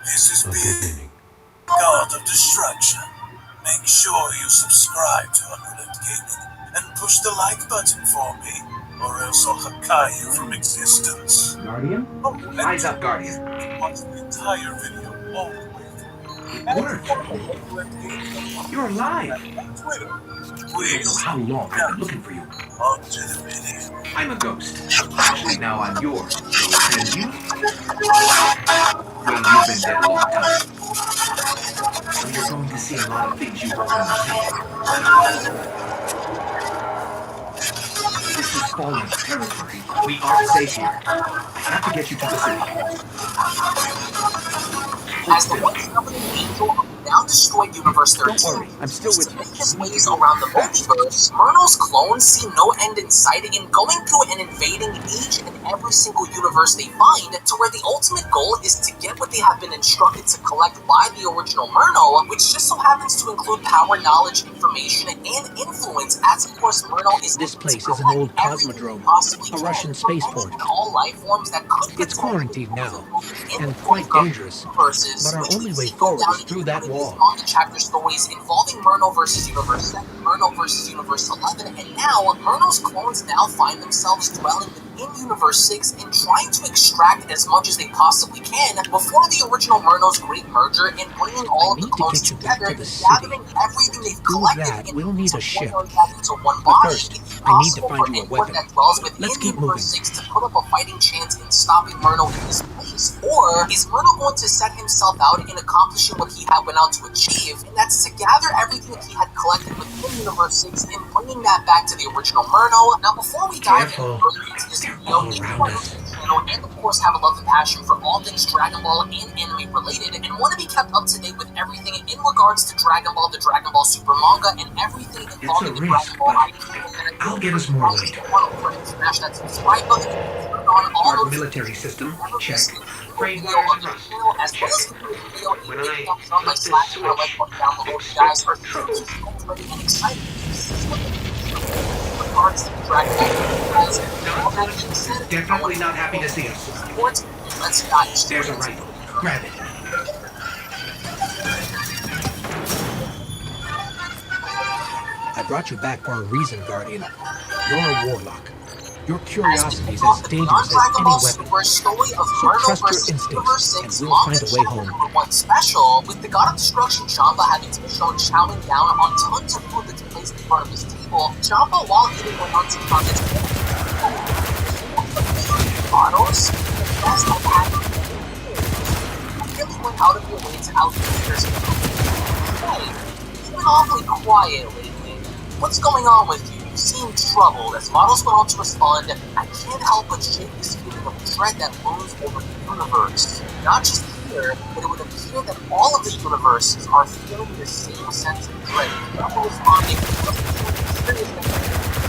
This is being Gaming. God of Destruction. Make sure you subscribe to Unrelenting Gaming and push the like button for me, or else I'll hakai you from existence. Guardian? Oh, and Eyes up, Guardian. you can watch the entire video all the way through. It And worked. follow Unrelenting Gaming You're alive. on Twitter. I don't know Please, how long I've been looking for you. on to the video. I'm a ghost. Actually, now I'm your ghost. And you? Well, you've been dead a long time. So you're going to see a lot of things you won't understand. This is fallen territory. We aren't safe here. I have to get you to the city. As the once governing angel of the now-destroyed Universe 13 Don't worry, I'm still with you. makes his ways around the multiverse, Myrna's clones see no end in sight in going through and invading each and every single universe they find, to where the ultimate goal is to get what they have been instructed to collect by the original Myrna, which just so happens to include power, knowledge, information, and influence, as of course Myrna is. This place is an old cosmodrome, a Russian spaceport. All life forms that could It's quarantined now, in and quite dangerous. universes, But our which only we way see go forward down is in through that wall. On the chapter stories involving Myrna versus Universe 7, Myrna versus Universe 11, and now Myrna's clones now find themselves dwelling in Universe 6 and trying to extract as much as they possibly can before the original Myrna's great merger and bringing all of the clones together, to the gathering everything they've collected that, we'll need a ship. into one But body. first, It's I need to impossible find for you a anyone weapon. that dwells within Let's keep Universe moving. 6 to put up a fighting chance in stopping Myrna in this place, or is Myrna going to set himself out in accomplishing what he had went out to achieve, and that's to gather everything that he had collected within Universe 6 and bringing that back to the original Myrna. Now, before we dive Careful. into this They're video, all around us. and of course have a love and passion for all things Dragon Ball and anime related, and want to be kept up to date with everything in regards to Dragon Ball, the Dragon Ball Super manga, and everything involving the risk, Dragon Ball but IP. I'll get us more later. Smash that subscribe button, turn on all Our those military system, check. Trade video wires on and the rust, channel, as well check. as the video When big I thumbs up by flip this slapping the like switch, button down below. You guys are expect trouble. so ready and excited to see what the future regards to Dragon Ball has. All that being said, Definitely not happy to see us. Let's dive straight There's a into rifle. Grab it. I brought you back for a reason, Guardian. You're a warlock. Your curiosity is as dangerous as any weapon. So trust your instincts, and we'll find a way home. One special, with the God of Destruction Champa having to be shown chowing down on tons of food that's placed in front of his table, Champa, while eating, went on to comment, bottles, the best I've had. Really went out of your way to outdo yours. Hey, you've been awfully quiet lately. What's going on with you? You seem troubled. As Models went on to respond, I can't help but shake this feeling of dread that looms over the universe. Not just here, but it would appear that all of the universes are feeling the same sense of dread. Double responding,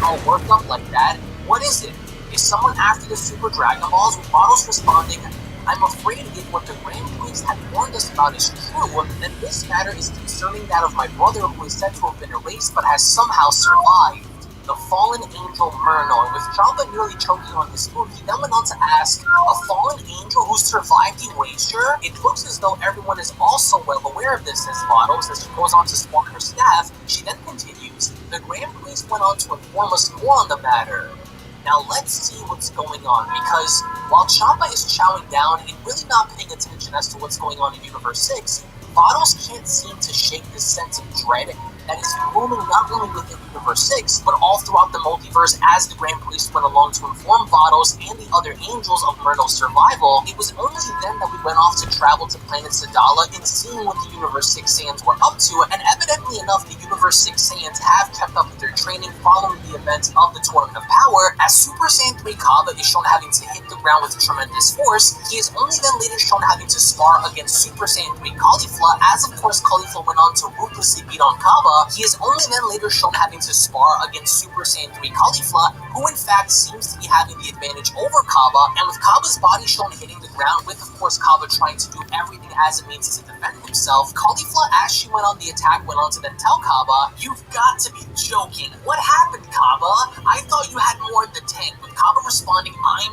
all worked up like that. What is it? Is someone after the Super Dragon Balls? With Models responding, I'm afraid if what the Grand Priest had warned us about is true, then this matter is concerning that of my brother who is said to have been erased but has somehow survived. The fallen angel Myrna, and with Champa nearly choking on his food, he then went on to ask, a fallen angel who survived the erasure? It looks as though everyone is also well aware of this, says Models, as she goes on to spawn her staff. She then continues, the Grand Priest went on to inform us more on the matter. Now let's see what's going on, because while Champa is chowing down and really not paying attention as to what's going on in Universe 6, Bottles can't seem to shake this sense of dread that is looming not only within Universe 6, but all throughout the multiverse as the Grand Priest went along to inform Bottles and the other angels of Myrna's survival. It was only then that we went off to travel to planet Sadala and seeing what the Universe 6 Saiyans were up to, and evidently enough, the Universe 6 Saiyans have kept up with their training following the events of the Tournament of Power, as Super Saiyan 3 Kaba is shown having to hit the ground with tremendous force. He is only then later shown having to spar against Super Saiyan 3 Caulifla, as of course Caulifla went on to ruthlessly beat on Kaba. He is only then later shown having to spar against Super Saiyan 3 Caulifla, who in fact seems to be having the advantage over Kaba, and with Kaba's body shown hitting the ground, with of course Kaba trying to do everything as it means to defend himself, Caulifla, as she went on the attack, went on to then tell Kaba, you've got to be joking. What happened, Kaba? I thought you had more in the tank. With Kaba responding, I'm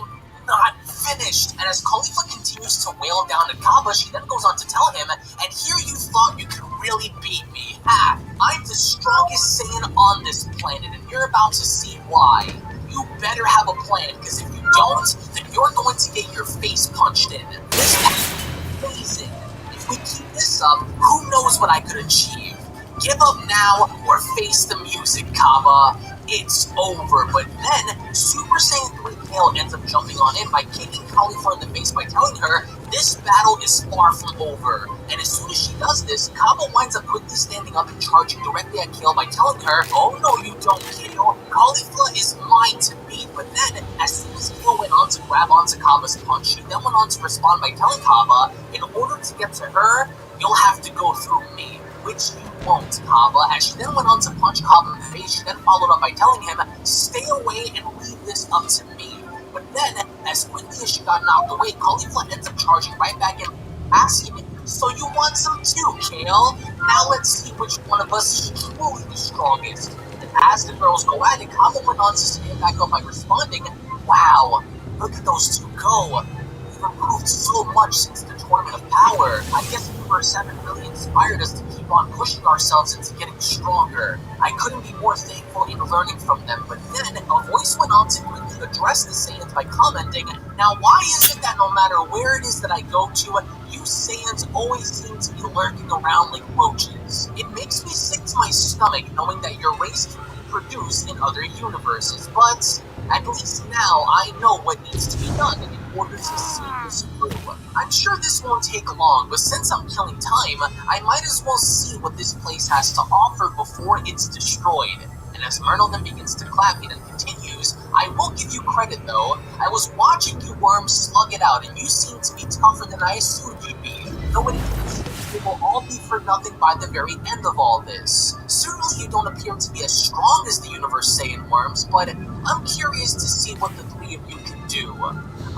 not finished. And as Caulifla continues to wail down at Kaba, she then goes on to tell him, and here you thought you could really beat me. Ha! I'm the strongest Saiyan on this planet, and you're about to see why. You better have a plan, because if you don't, then you're going to get your face punched in. This is amazing. If we keep this up, who knows what I could achieve? Give up now or face the music, Kaba. It's over. But then, Super Saiyan 3 Kale ends up jumping on in by kicking Caulifla in the face by telling her this battle is far from over. And as soon as she does this, Kaba winds up quickly standing up and charging directly at Kale by telling her, oh no you don't, Kale. Caulifla is mine to beat. But then, as soon as Kale went on to grab onto Kaba's punch, she then went on to respond by telling Kaba, in order to get to her, you'll have to go through me. Which you won't, Kaba. As she then went on to punch Kaba in the face, she then followed up by telling him, stay away and leave this up to me. But then, as quickly as she got knocked away, Caulifla ends up charging right back in, asking him, so you want some too, Kale? Now let's see which one of us is truly the strongest. And as the girls go at it, Kaba went on to stand back up by responding, wow, look at those two go. We've improved so much since the Tournament of Power. I guess Universe 7 really inspired us to keep on pushing ourselves into getting stronger. I couldn't be more thankful in learning from them, but then a voice went on to quickly address the Saiyans by commenting, now why is it that no matter where it is that I go to, you Saiyans always seem to be lurking around like roaches? It makes me sick to my stomach knowing that your race can reproduce in other universes, but at least now I know what needs to be done in order to see this through. I'm sure this won't take long, but since I'm killing time, I might as well see what this place has to offer before it's destroyed. And as Myrtle then begins to clap, he then continues, I will give you credit though. I was watching you worms slug it out, and you seem to be tougher than I assumed you'd be. Though it will all be for nothing by the very end of all this. Certainly you don't appear to be as strong as the Universe Saiyan worms, but I'm curious to see what the three of you can do.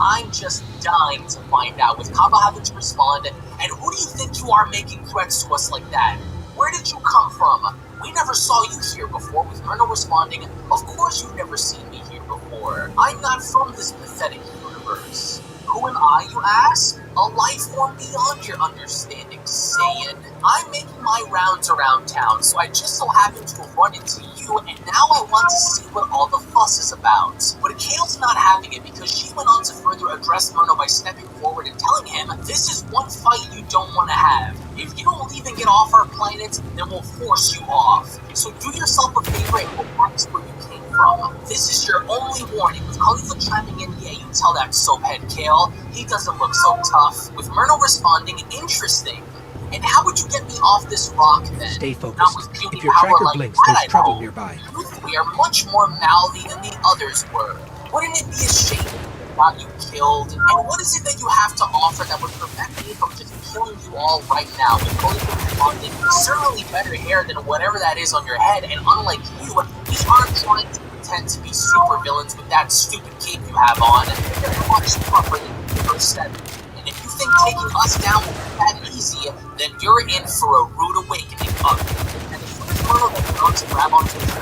I'm just dying to find out, with Kaba having to respond, and who do you think you are making threats to us like that? Where did you come from? We never saw you here before, with Myrna responding, of course you've never seen me here before. I'm not from this pathetic universe. Who am I, you ask? A life form beyond your understanding, Saiyan. I'm making my rounds around town, so I just so happened to have run into you, and now I want to see what all the fuss is about. But Kale's not having it because she went on to further address Myrna by stepping forward and telling him, this is one fight you don't want to have. If you don't leave and get off our planet, then we'll force you off. So do yourself a favor and go back to where you came from. This is your only warning. With Caulifla chiming in, yeah, you tell that soaphead Kale. He doesn't look so tough. With Myrna responding, interesting. And how would you get me off this rock then? Stay focused. Not with beauty If your power tracker like blinks, that, there's I trouble know. nearby. You three are much more mouthy than the others were. Wouldn't it be a shame if they got you killed? And what is it that you have to offer that would prevent me from just killing you all right now? With Caulifla responding, certainly better hair than whatever that is on your head, and unlike you, we aren't trying to pretend to be super villains with that stupid cape you have on. You're much tougher than Universe 7. And if you think taking us down will be that easy, then you're in for a rude awakening, And as soon as Myrtle went on to grab onto his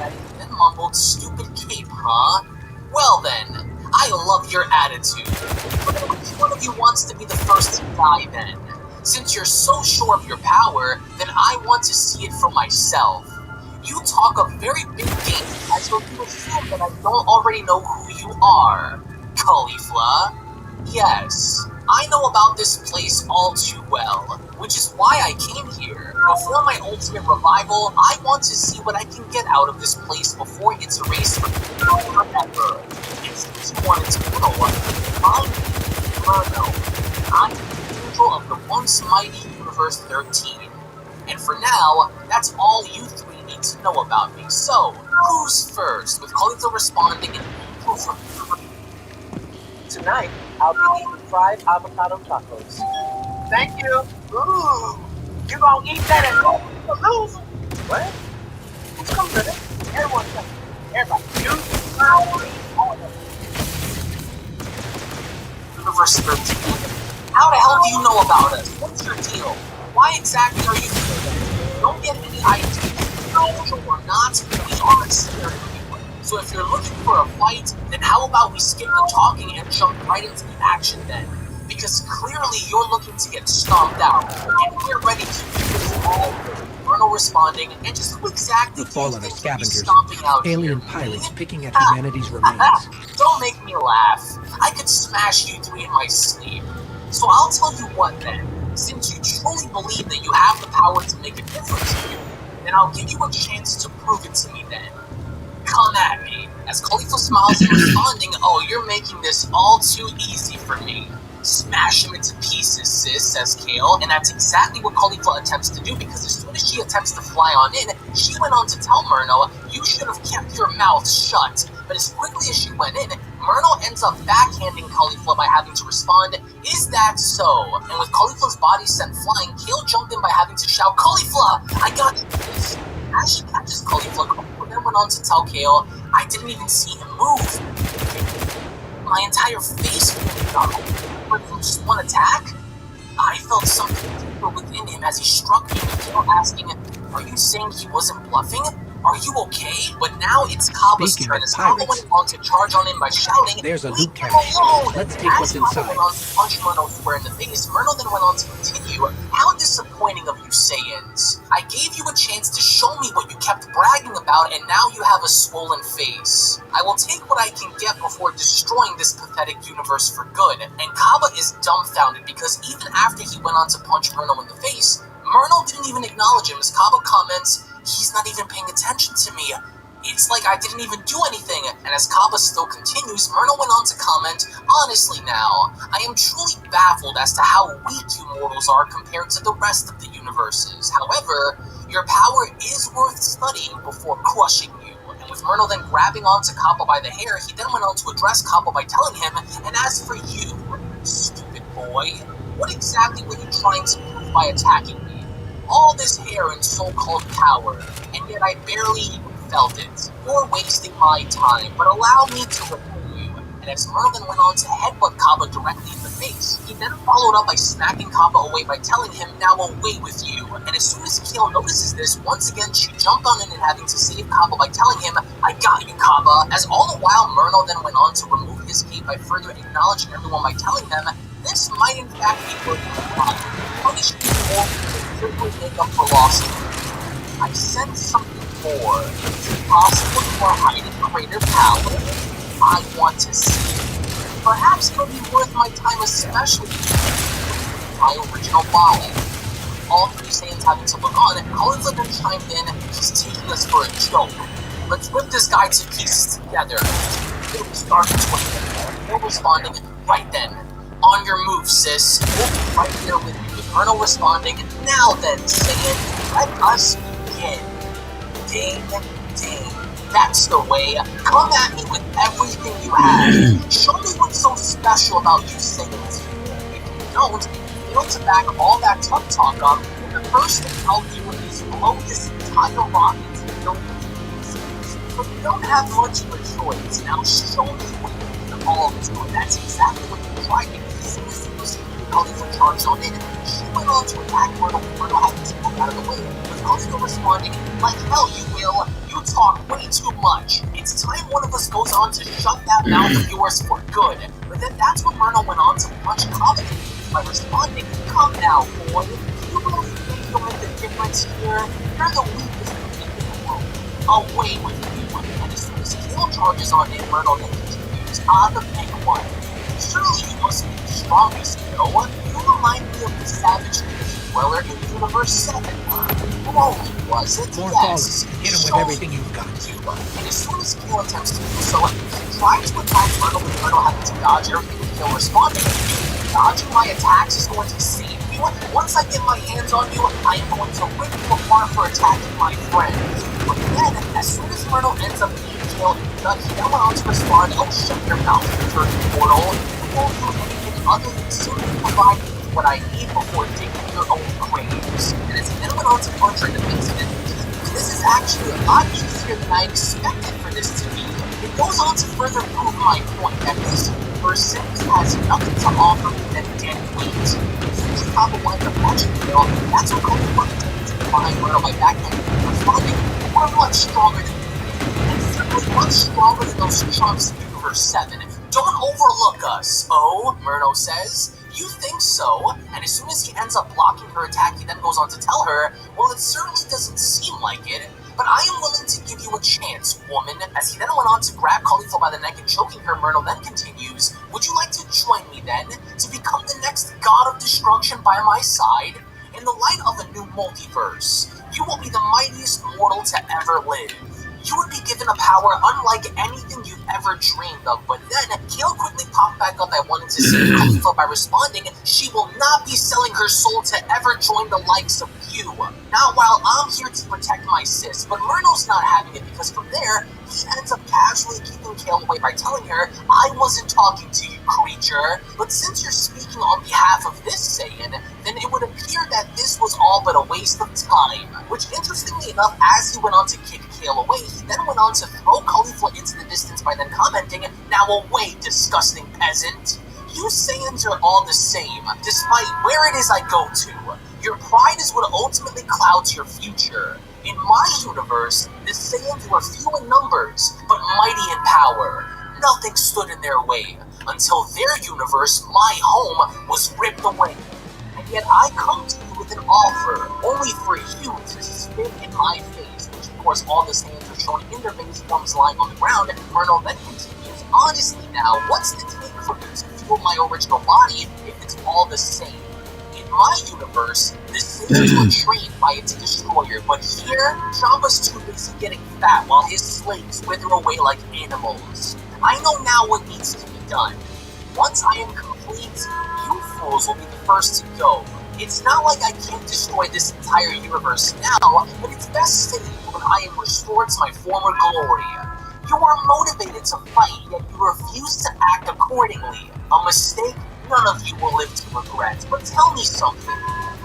head, he then mumbled, stupid cape, huh? Well then, I love your attitude. But which one of you wants to be the first to die then? Since you're so sure of your power, then I want to see it for myself. You talk a very big game, as though you assume that I don't already know who you are. Caulifla? Yes, I know about this place all too well, which is why I came here. Before my ultimate revival, I want to see what I can get out of this place before it's erased forever. And since you wanted to know, I'm Myrtle. I'm the angel of the once mighty Universe 13. And for now, that's all you three need to know about me. So, who's first? With Caulifla responding in proof from Tonight, I'll be eating fried avocado tacos. Thank you. Ooh, you gonna eat that and lose? What? Who's coming with it? Everyone coming. Everybody. You, all of them. Universe 13. How the hell do you know about us? What's your deal? Why exactly are you here? Don't get any ideas. No, we're not. We aren't scared of you. So if you're looking for a fight, then how about we skip the talking and jump right into the action then? Because clearly you're looking to get stomped out, and we're ready to do this all. Bruno responding, and just who exactly The do you fallen are think you'll be scavengers, stomping out alien here? pirates picking at Ha! humanity's remains. Don't make me laugh. I could smash you three in my sleep. So I'll tell you what then. Since you truly believe that you have the power to make a difference here, then I'll give you a chance to prove it to me then. Come at me. As Khalifa smiles and responding, oh, you're making this all too easy for me. Smash him into pieces, sis, says Kale, and that's exactly what Khalifa attempts to do because as soon as she attempts to fly on in, she went on to tell Myrno, you should have kept your mouth shut. But as quickly as she went in, Myrno ends up backhanding Khalifa by having to respond, is that so? And with Khalifa's body sent flying, Kale jumped in by having to shout, Khalifa, I got you. As she catches Khalifa, Khalifa then went on to tell Kale, I didn't even see him move. My entire face moved up. But from just one attack? I felt something deeper within him as he struck me with Kale asking, are you saying he wasn't bluffing? Are you okay? But now it's Kaba's Speaking turn of as Kaba pirates, went on to charge on him by shouting, there's a leave loot him cache. alone! Let's take As what's Kaba inside. went on to punch Myrno square in the face, Myrno then went on to continue, how disappointing of you Saiyans. I gave you a chance to show me what you kept bragging about and now you have a swollen face. I will take what I can get before destroying this pathetic universe for good. And Kaba is dumbfounded because even after he went on to punch Myrno in the face, Myrno didn't even acknowledge him as Kaba comments, he's not even paying attention to me. It's like I didn't even do anything. And as Kaba still continues, Myrno went on to comment, honestly now, I am truly baffled as to how weak you mortals are compared to the rest of the universes. However, your power is worth studying before crushing you. And with Myrno then grabbing onto Kaba by the hair, he then went on to address Kaba by telling him, and as for you, stupid boy, what exactly were you trying to prove by attacking me? All this hair and so-called power, and yet I barely even felt it. You're wasting my time, but allow me to repel you. And as Merlin went on to headbutt Kaba directly in the face, he then followed up by smacking Kaba away by telling him, now away with you. And as soon as Kale notices this, once again she jumped on in and having to save Kaba by telling him, I got you, Kaba. As all the while Myrno then went on to remove his cape by further acknowledging everyone by telling them, this might in fact be working out. Punish you more than simply make up for lost time. I sense something more. Is it possible you are hiding greater power? I want to see. Perhaps it'll be worth my time, especially my original body. All three Saiyans having to look on, and Khalifa then chimed in, he's taking us for a joke. Let's rip this guy to pieces together. It'll start between them. They're responding right then. On your move, sis. We'll be right here with you. With Myrno responding, now then, Saiyan, let us begin. Ding, ding. That's the way. Come at me with everything you have. Show me what's so special about you Saiyans. If you don't, fail to back all that tough talk up, then the first thing I'll do is blow this entire rocket to build pieces. But you don't have much of a choice. Now show me what you can all do. And that's exactly what you tried to do. As soon as it was Khalifa charged on in, she went on to attack Myrno. Myrno had to move out of the way. With Khalifa responding, like hell you will. You talk way too much. It's time one of us goes on to shut that mouth of yours for good. But then that's when Myrno went on to punch Kaba by responding, come now, boy. You really think you'll make a difference here? You're the weakest thing in the world. Away with you. And as soon as Kale charges on in, Myrno then continues, the big one. Surely you must be the strongest, you know? You remind me of the savage dweller in Universe 7. Who only was it? More yes. followers. Hit him with everything you've got. And as soon as Kale attempts to do so, he tries to attack Myrno with Myrno having to dodge everything with Kale responding. Dodging my attacks is going to save you. Once I get my hands on you, I am going to rip you apart for attacking my friends. But then, as soon as Myrno ends up being killed, he then went on to respond, oh shut your mouth, you dirty portal. You won't do anything other than simply provide me with what I need before digging your own graves. And as he then went on to punch her in the face, this is actually a lot easier than I expected for this to be. It goes on to further prove my point that this universe simply has nothing to offer than dead weight. As soon as Kaba winds up catching Kale, that's what Khalifa attempted to find Myrno by backhanding and responding, we're much stronger than you think. And was much stronger than those chumps in Universe 7. Don't overlook us. Oh, Myrno says. You think so? And as soon as he ends up blocking her attack, he then goes on to tell her, well, it certainly doesn't seem like it, but I am willing to give you a chance, woman. As he then went on to grab Caulifla by the neck and choking her, Myrno then continues, would you like to join me then, to become the next god of destruction by my side? In the light of a new multiverse, you will be the mightiest mortal to ever live. You would be given a power unlike anything you've ever dreamed of, but then Kale quickly popped back up at wanting to save Caulifla by responding, she will not be selling her soul to ever join the likes of you. Not while I'm here to protect my sis, but Myrno's not having it because from there, he ends up casually keeping Kale away by telling her, I wasn't talking to you, creature, but since you're speaking on behalf of this Saiyan, then it would appear that this was all but a waste of time. Which, interestingly enough, as he went on to kick Kale away, he then went on to throw Caulifla into the distance by then commenting, now away, disgusting peasant. You Saiyans are all the same, despite where it is I go to. Your pride is what ultimately clouds your future. In my universe, the Saiyans were few in numbers, but mighty in power. Nothing stood in their way, until their universe, my home, was ripped away. And yet I come to you with an offer, only for you to spit in my face, which of course all the Saiyans are shown in their base forms lying on the ground. Myrno then continues, honestly now, what's the take for me to fuel my original body if it's all the same? In my universe, the Saiyans were trained by its destroyer, but here, Chamba's too busy getting fat while his slaves wither away like animals. I know now what needs to be done. Once I am complete, you fools will be the first to go. It's not like I can't destroy this entire universe now, but it's best saved when I am restored to my former glory. You are motivated to fight, yet you refuse to act accordingly. A mistake none of you will live to regret. But tell me something.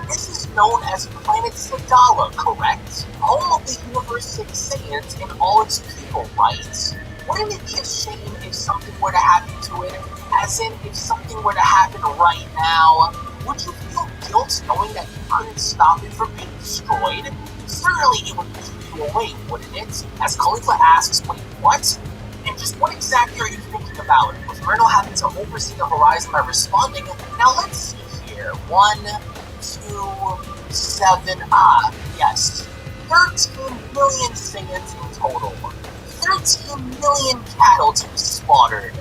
This is known as Planet Sadala, correct? Home of the Universe 6 Saiyans and all its people, right? Wouldn't it be a shame if something were to happen to it? As in, if something were to happen right now? Would you feel guilt knowing that you couldn't stop it from being destroyed? Certainly it would keep you awake, wouldn't it? As Caulifla asks, wait, what? And just what exactly are you thinking about? With Myrno having to oversee the horizon by responding, now let's see here. 1, 2, 7, yes. 13 million Saiyans in total. 13 million cattle to be slaughtered.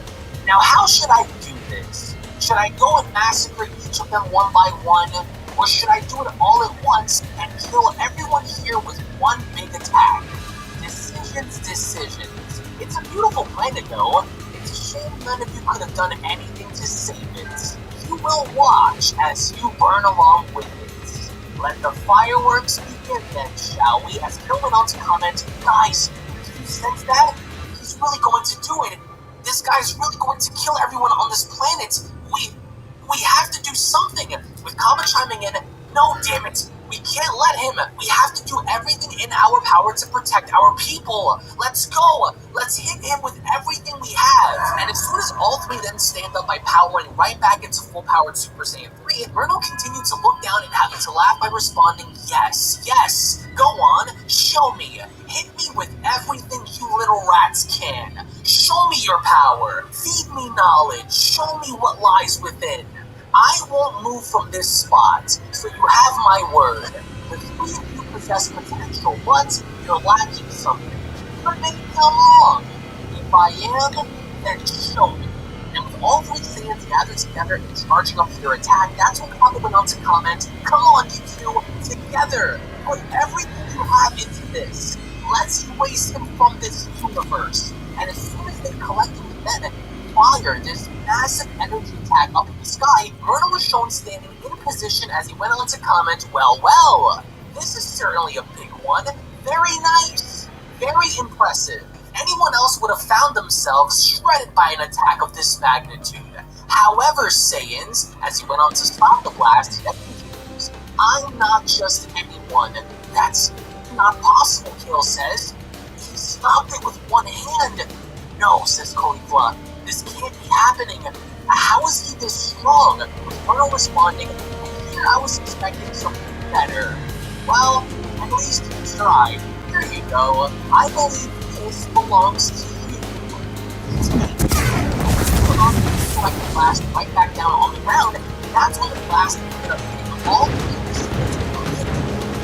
Now how should I do this? Should I go and massacre each of them one by one? Or should I do it all at once and kill everyone here with one big attack? Decisions. It's a beautiful planet though. It's a shame none of you could have done anything to save it. You will watch as you burn along with it. Let the fireworks begin then, shall we? As Kill went on to comment, guys, do you sense that? He's really going to do it. This guy's really going to kill everyone on this planet. We have to do something. With Kama chiming in, no, damn it. We can't let him. We have to do everything in our power to protect our people. Let's go. Let's hit him with everything we have. And as soon as all three then stand up by powering right back into full-powered Super Saiyan 3, Myrno continued to look down and having to laugh by responding, yes, yes. Go on. Show me. Hit me with everything you little rats can. Show me your power. Feed me knowledge. Show me what lies within. I won't move from this spot, so you have my word. The three of you possess potential, but you're lacking something. But maybe I'm wrong. If I am, then show me. And with all three Saiyans gathered together and charging up for their attack, that's when Kama went on to comment, come on, you two, together. Put everything you have into this. Let's erase him from this universe. And as soon as they collectively then fire this massive energy attack up in the sky, Myrno was shown standing in position as he went on to comment, well, this is certainly a big one. Very nice. Very impressive. Anyone else would have found themselves shredded by an attack of this magnitude. However, Saiyans, as he went on to stop the blast, he then continues, I'm not just anyone. That's not possible, Kale says. He stopped it with one hand. No, says Caulifla. This can't be happening. How is he this strong? With Myrno responding, and here I was expecting something better. Well, at least he tried. Here you go. I believe this belongs to you. Put on the right blast right back down on the ground, and that's when the blast ended up hitting all the things.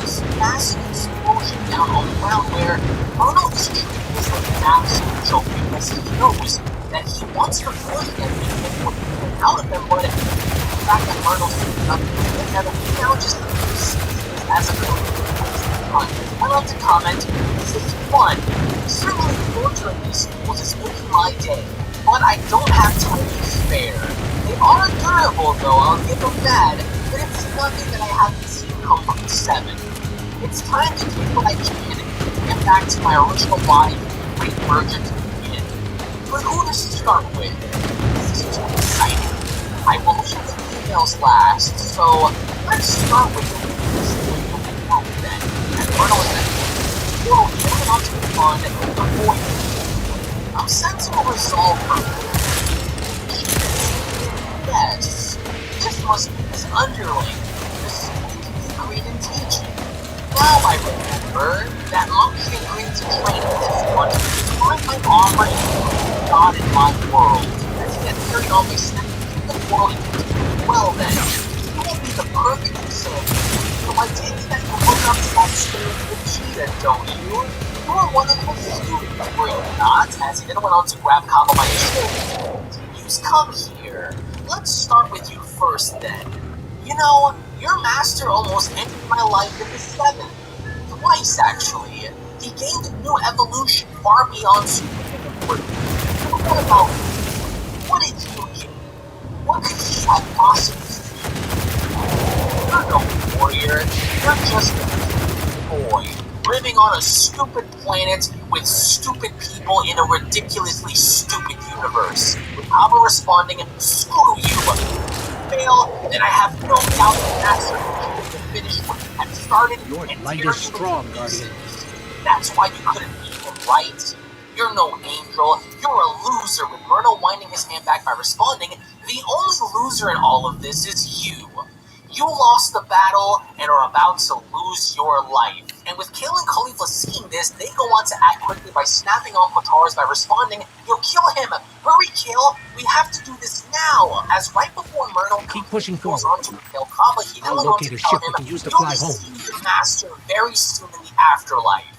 This massive explosion down on the ground where Myrtle is treating this like an absolute joke because he knows that he wants to force them to get what he can out of them, but the fact that Myrtle's now just sees this as a fun. I love to comment, this is fun. Certainly torturing these fools is making my day, but I don't have time to spare. They are durable though, I'll give them that, but it's nothing that I haven't seen come from the 7. It's time to do what I can and get back to my original body, great version to begin. But who to start with? This is too exciting. I will leave the details last, so let's start with the then. And Myrtle is then moving on to the fun and avoid it. I'm sensing a resolve from her. Yes, this must be his underling, the sweet secret in teaching. Now I remember that monkey agreed to train this one to find my armor and God in my world. As he had carried on by snapping through the world into well then, you will be the perfect example. So I take it that you look up to that stage with Cheetah, don't you? You are one of his students, were you not? As he then went on to grab Kaba by his shoulder. Continues, come here. Let's start with you first then. You know, your master almost ended my life in the 7th. Twice, actually. He gained a new evolution far beyond superhuman. But what about you? What did you do? What could he have possibly seen? You're no warrior. You're just a boy, living on a stupid planet with stupid people in a ridiculously stupid universe. With Abba responding, screw you! Fail, then I have no doubt that Master can finish what he had started. Your and light tear is strong, Guardian. That's why you couldn't beat him, right? You're no angel. You're a loser. With Myrtle winding his hand back by responding, the only loser in all of this is you. You lost the battle and are about to lose your life. And with Kale and Khalifa seeing this, they go on to act quickly by snapping on Potars by responding, "You'll kill him! Hurry, Kale! We have to do this now!" As right before Myrtle Keep pushing goes forward. on to kill Kaba, he then I'll went on locate to a tell ship him, we can use to "You'll fly be home." seeing your master very soon in the afterlife."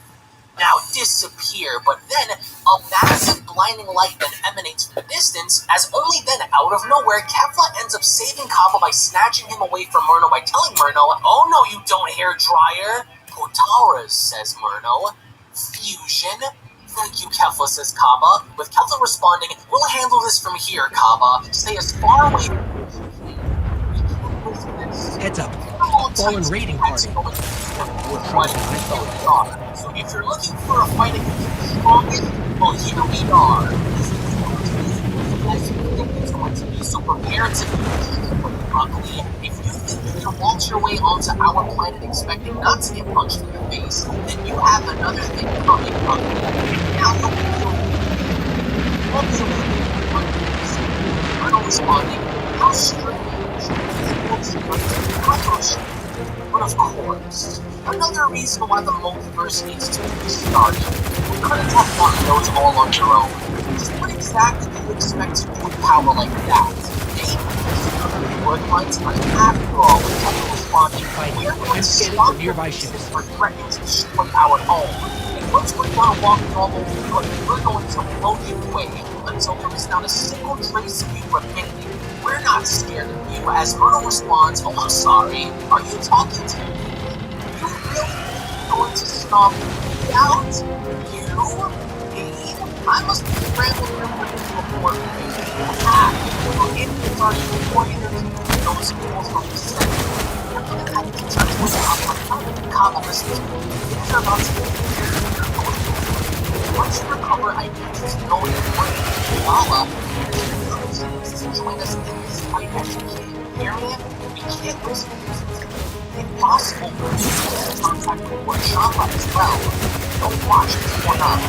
Now disappear, but then a massive blinding light then emanates from the distance, as only then, out of nowhere, Kefla ends up saving Kaba by snatching him away from Myrno by telling Myrno, "Oh no, you don't, hair dryer." "Potaras," says Myrno. "Fusion." "Thank you, Kefla," says Kaba, with Kefla responding, "We'll handle this from here, Kaba. Stay as far away from me as you can. We can't risk this." Heads up. All Fallen types of raiding attacks party. going More trouble what than I here thought. we are. So if you're looking for a fight against the strongest, well, here we are. This is going to be as you think it's going to be, so prepare to be ugly. If you think you can waltz your way onto our planet expecting not to get punched in the face, then you have another thing coming, ugly. Now you'll be absolutely Myrtle responding, "How strange. This looks like a microchip." But of course, another reason why the multiverse needs to be restarted. You couldn't have gotten those all on your own. Just what exactly do you expect to do with power like that? Maybe worth my time. After all, with Kevin responding, we're going to stop the nearby pieces ships. for threatening to destroy our home. And once we're done walking all over the earth, we're going to blow you away until there is not a single trace of you remaining. We're not scared of you. As Myrtle responds, "Oh, I'm sorry. Are you talking to me? You really think you're going to stop me out? You? Me? I must be scrambling your brains before me. Ah, your idiots are even more entertaining than those fools from the set. You're going to have to turn to a compliment. Things are about to get once you recover, I need you to go and work with Lala to join us in this fight as you can. Hear me? We can't risk losing. If possible, we'll use contact with Lord Shamba as well. Don't watch this one up.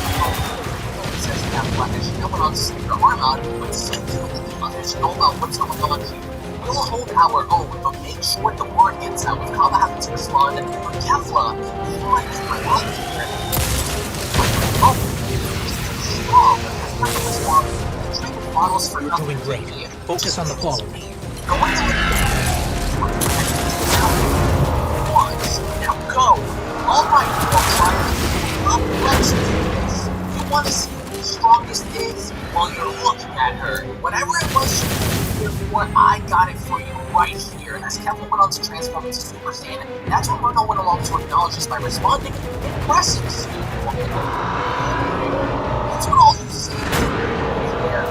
Says Kefla as she went on to stick her arm out, but seems to let the others know about what's going on here. We'll hold our own, but make sure the word gets out. With Kaba having to respond, but Kefla, you might be right here. wrong. As Michael responds, the drink bottles for You're nothing. doing great. Focus on the following. Going to now go. All right, up next is you want to see who the strongest is? Well, you're looking at her. Whatever it was you needed for, I got it for you right here. And as Kevin went on to transform into Super Saiyan, that's when Bruno went along to acknowledge this by responding, impressive, sweet woman. That's what all you see. Hair,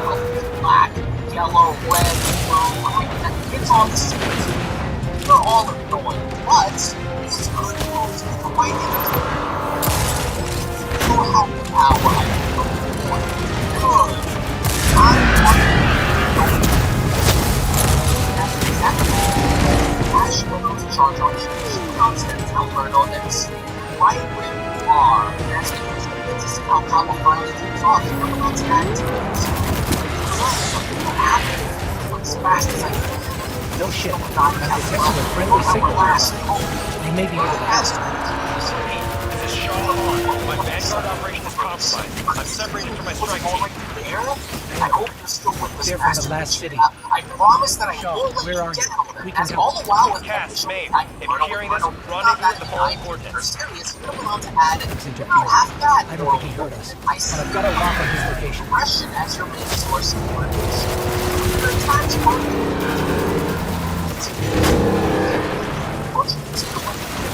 black, yellow, red, blue, it's all the same. You're all annoying, but it's good news in the way that you have the power I can go for. Good. I want to know. That's exactly as she went on to charge on, she went on to tell Myrtle that stay right where you are. That's because she gets to see how Papa finally takes off. She went on to add to it. As fast as I can. No shit. I've detected a friendly signal nearby. They may be able to help. This is Shaw Alarm. My Vanguard operation is compromised. I'm separated from my strike team. I hope you're still with us. They're from the last city. I promise that I Shaw, won't let where you are get you? out of We it. can As help. all the while with Cass, Maeve, if you're hearing this, run into the polar vortex. serious, you don't want to add He's not interfering. half bad. I don't think he heard us, I but see I've got a lock on his location. Russian as your main source of motivation. Your attacks work.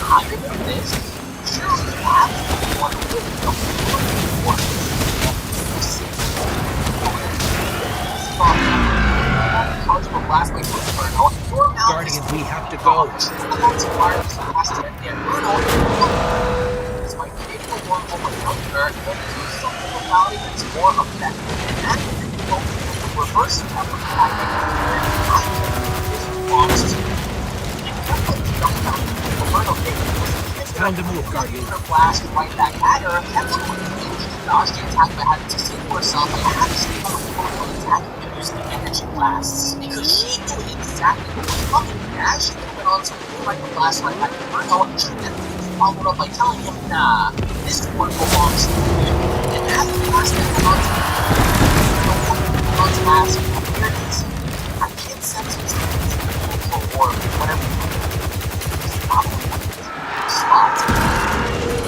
Higher than this, sure you have one with the Guardian, we have to go. Despite creating a wormhole with her, and do something about it that's more effective. And reverse temper attack I can use bombs to Time to move, Guardian. Blast right back at her. Kevin dodged the attack by having to save herself and had to stay on the photo attack and use the energy blasts. Because she knew exactly what was coming. And as she went on to fight the blast right back at Bruno, she then followed up by telling him, nah, this one belongs to you. And as the blast went on to ask, here it is. I can't sense what's or whatever spot.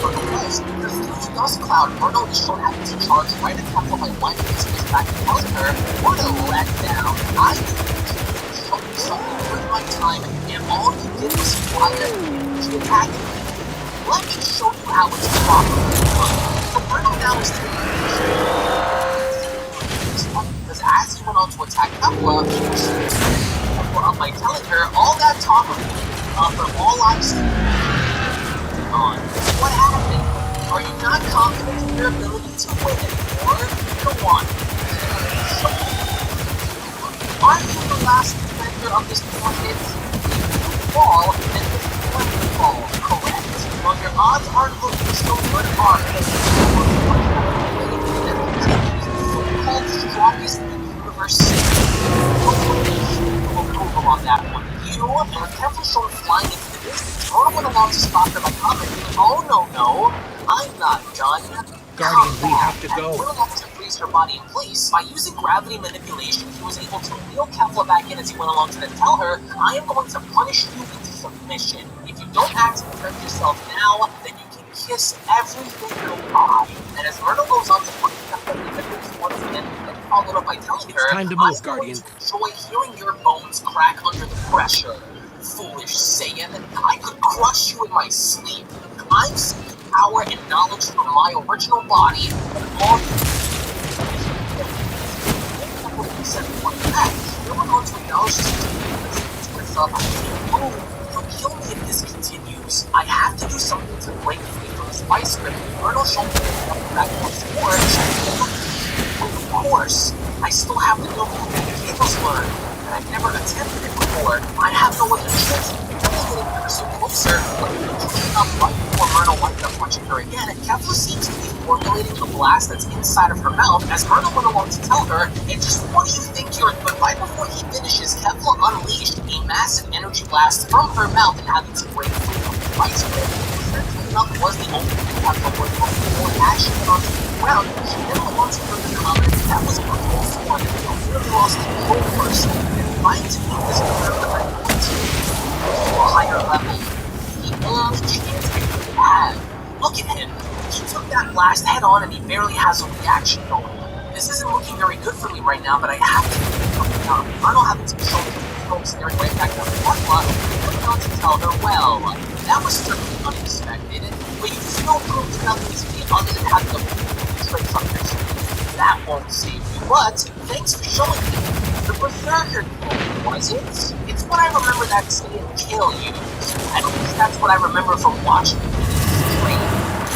For the west, the huge dust cloud Bruno is shown having to charge right at Kefla by winding his face back and telling her, what a letdown. I didn't show you something during my time, and all you did was fire energy attacking me. Let me show you how it's properly done. So Bruno now is taking because as he went on to attack Kefla, he was up by telling her all that talk of me, from all I've seen on. What happened? Are you not confident in your ability to win anymore? Go on. Aren't you the last defender of this tournament? Fall, and this one fall, correct? Well, your odds aren't looking so good, are they? So-called strongest in the universe. Approval on that one. You and Kefla shown flying into the distance. Bruno went along to stop them by commenting, oh no, I'm not done. Guardian, we have to go. Bruno wanted to freeze her body in place. By using gravity manipulation, he was able to reel Kefla back in as he went along to then tell her, I am going to punish you into submission. If you don't act to defend yourself now, then you can kiss everything goodbye. And as Myrtle goes on to put Kefla in the once again, followed up by telling her, time to move, Guardian. Enjoy hearing your bones crack under the pressure. Foolish Saiyan, I could crush you in my sleep. I'm seeking power and knowledge from my original body, but all you on to acknowledge this to myself. Oh, you'll kill me if this continues. I have to do something to break free from this vice grip. Myrtle showed me back once more. Of course, I still have to know who the cables were, and I've never attempted it before. I have no other choice. Getting ever so closer, but up right before Myrtle winded up punching her again, Kefla seems to be formulating a blast that's inside of her mouth as Myrtle went along to tell her, and just what do you think you're doing? But right before he finishes, Kefla unleashed a massive energy blast from her mouth and having to break free from the vice grip. strangely enough was the only thing that was before as she went onto the ground, she then went on to further comment that was close one, really lost control for a second, and trying to make this clear that I'm going to a higher level. The only chance I could have. Look at him. He took that blast head on and he barely has a reaction going. This isn't looking very good for me right now, but I have to keep coming down. Arnold having to show me staring right back down the Tesla, coming on to tell her, well, that was certainly unexpected, but you still proved nothing to me other than having a few tricks up your sleeve. That won't save you, but thanks for showing me. The Berserker thing, was it? It's what I remember that saying kill you. At least that's what I remember from watching it in this stream.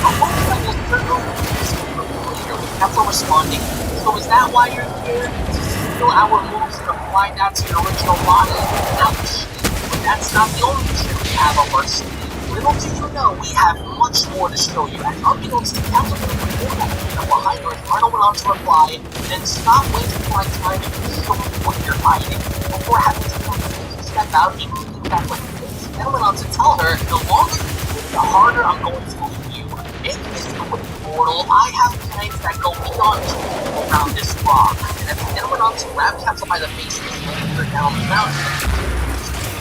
I hope I will certainly use it later with Kepler responding, so is that why you're here? To steal our moves and apply that to your original body? Ouch. But that's not the only trick we have up our sleeve. Little do you know, we have much more to show you. And unbeknownst to Kepler, behind her, Arnold went on to reply, then stop wasting my time and show me what you're hiding, before having to completely step out and keep back like this. Then went on to tell her, the longer you do, the harder I'm going to leave you. Make this quick, mortal. I have plans that go beyond you around this rock. And then went on to grab Kepler by the face and slam her down the mountain.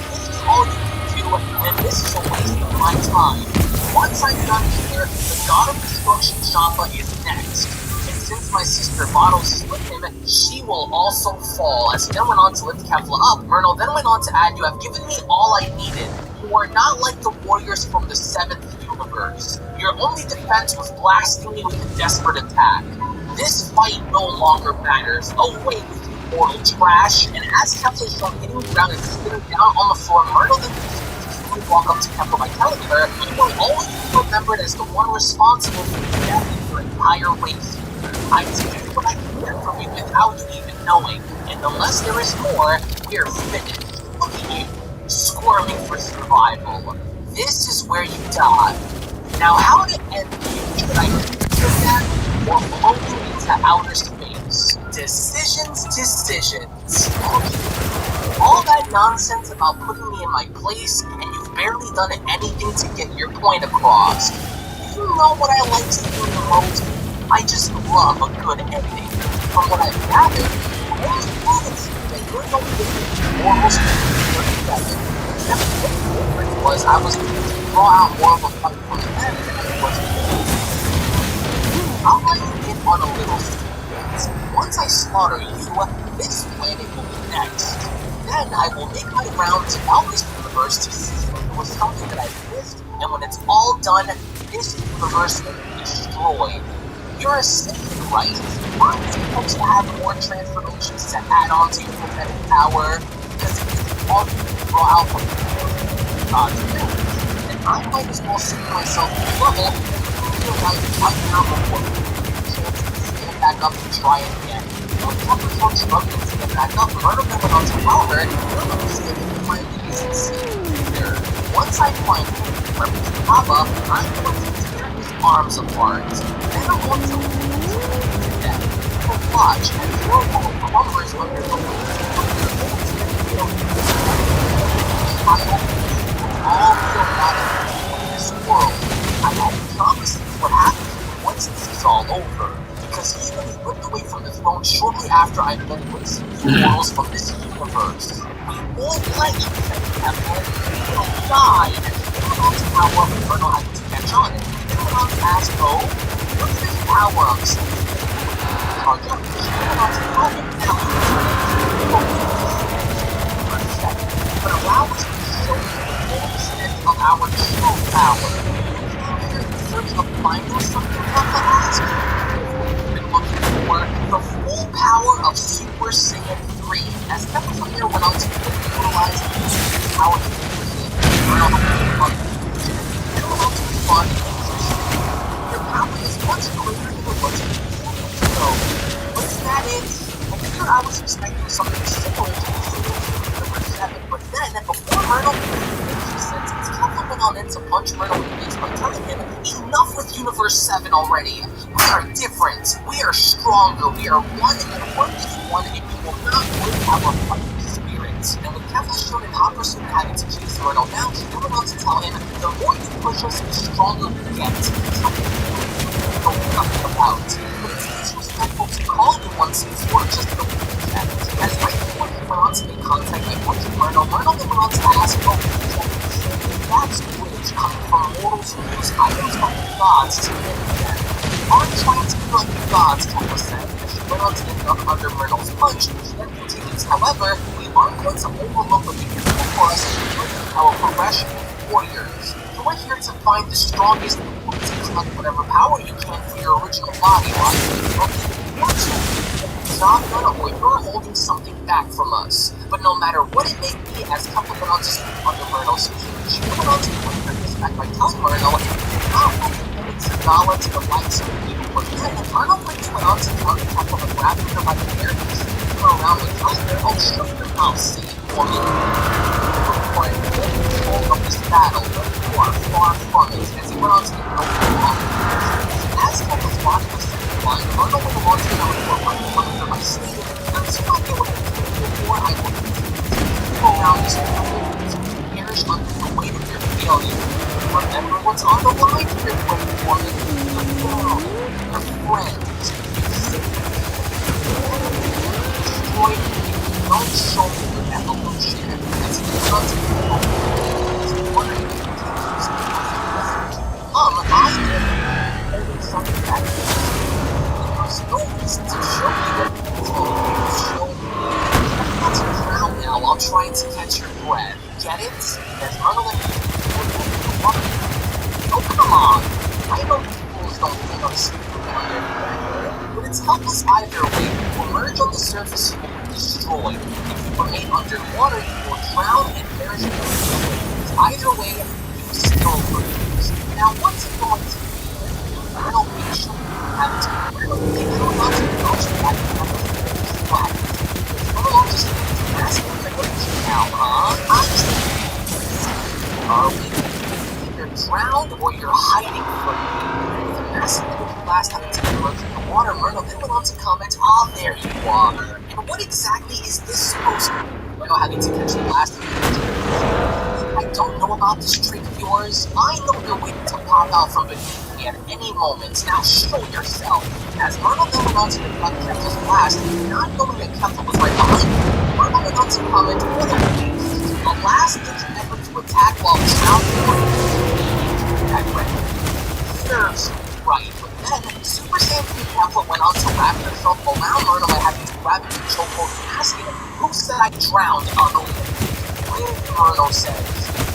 This is all you can do, and this is a waste of my time. Once I'm done here, the God of Destruction Champa is next. And since my sister Bottles is with him, she will also fall. As he then went on to lift Kefla up, Myrtle then went on to add, you have given me all I needed. You are not like the warriors from the 7th universe. Your only defense was blasting me with a desperate attack. This fight no longer matters. Away with you, mortal trash. And as Kefla is hitting the ground and spinning down on the floor, Myrtle then walk up to Kepler by telling her, you will always be remembered as the one responsible for the death of your entire race. I take what I can get from you without you even knowing, and unless there is more, we're finished. Look at you, squirming for survival. This is where you die. Now how to end you? Should I consider that, or float you into outer space? Decisions. All that nonsense about putting me in my place, and you've barely done anything to get your point across. You know what I like seeing the most? I just love a good ending. From what I've gathered, you've always proven to me that you're no different than mortals who together. Except the difference was I was able to draw out more of a fight from them than I was before. I'll let you in on a little secret. Once I slaughter you, this planet will be next. Then I will make my rounds out this universe to see if there was something that I missed, and when it's all done, this universe will be destroyed. You're a Sith, right? Aren't you supposed to have more transformations to add on to your prophetic power? Because if this is all you can draw out from God's will, then I might as well save myself a level and feel like right now before we get to stand back up and try it again. Kepler struggling to get back up, Myrtle went on to tell her, you're not mistaken my leads and see either. Once I find Representative Papa, I'm going to tear his arms apart. Then I'm going to leave him to death. But watch as your world crumbers under the weight of your ultimate failure. I hope all feel bad in this world. I won't promise you what happens once this is all over. Because he was ripped away from the throne shortly after I met with some mortals from this universe. We won't let you have one. You'll die. And Philip's power of Inferno had to catch on. And Philip's asked, oh, look at this power I'm seeing. Charge up. Philip's power now. But allow us to show you the full extent of our true power. You came here in search of finding something from the ask. Looking for the full power of Super Saiyan 3. As Kepler from here went on to utilize the power of Super Saiyan 3, and went on to respond to your power is much greater than it was before so, wasn't that it? I figured I was expecting something similar to the Super 7, but then, before Myrtle makes sense, Kepler went on in to punch Myrtle in the face by telling him, enough with Universe 7 already. We are different. We are stronger. We are one, and one is one, and we will not break our fighting spirit. And when Kefla showed him how pursuit having to chase Myrtle down, she went on to tell him, the more you push us, the stronger we get. Something we know nothing about. But it's disrespectful to call you one since you're just a reject. As right before he went on to make contact with Myrtle then went on to ask, that's bridge coming from mortals who use items from the gods to get them. Aren't trying to be like the gods, Kepler said, as she went on to get up under Myrtle's punch. She then continues, however, we aren't going to overlook what you can do for us in our progression as warriors. You're here to find the strongest and to collect whatever power you can for your original body, right? Or you're holding something back from us. But no matter what it may be, as Kepler went on to speak under Myrtle's feet, she went on to put this back by telling Myrtle, Sagala to the likes of you. But then Myrtle went on to tell Kepler and grabbing her by the hair and spinning her around and telling her, oh, shut your mouth, silly woman. For a full control of this battle, but you are far from it, as he went on to get over. As Kepler's body was set in line, Myrtle went on to tell her running by stating, I'm so happy with the before I will go around this world to perish under the weight of your failure. Remember what's on the line here, great woman. Your family, your friends, destroy me if you don't show me your evolution. As he went on to the order to continues to I did holding something back. There's no reason to show you what you show me. I'm not to drown now while trying to catch your breath. Get it? There's Myrtle and oh, come on. I know these fools don't think I'm sleeping down there, but it's helpless either way. If you emerge on the surface, you will be destroyed. If you remain underwater, you will drown and perish in the waves. Either way, you still lose. Now, what's it going to be? Myrtle patiently having to Myrtle taking a lot of emotion back from the flat. Myrtle just asking for the now, huh? Are we? You're drowned or you're hiding from me. With a massive energy blast having to emerge from the water, Myrtle then went on to comment, ah, there you are. And what exactly is this supposed to be? Myrtle having to catch the blast of I don't know about this trick of yours. I know you're waiting to pop out from beneath me at any moment. Now show yourself. As Myrtle then went on to deflect Kepler's blast, not knowing that Kepler was right behind him, Myrtle went on to comment, what a waste. A last-ditch effort to attack while drowning that serves right. But then, Super Saiyan 3 Kepler went on to wrap herself around Myrtle and having to grab him and choke hold and asking him, who said I drowned, ugly? Myrtle says,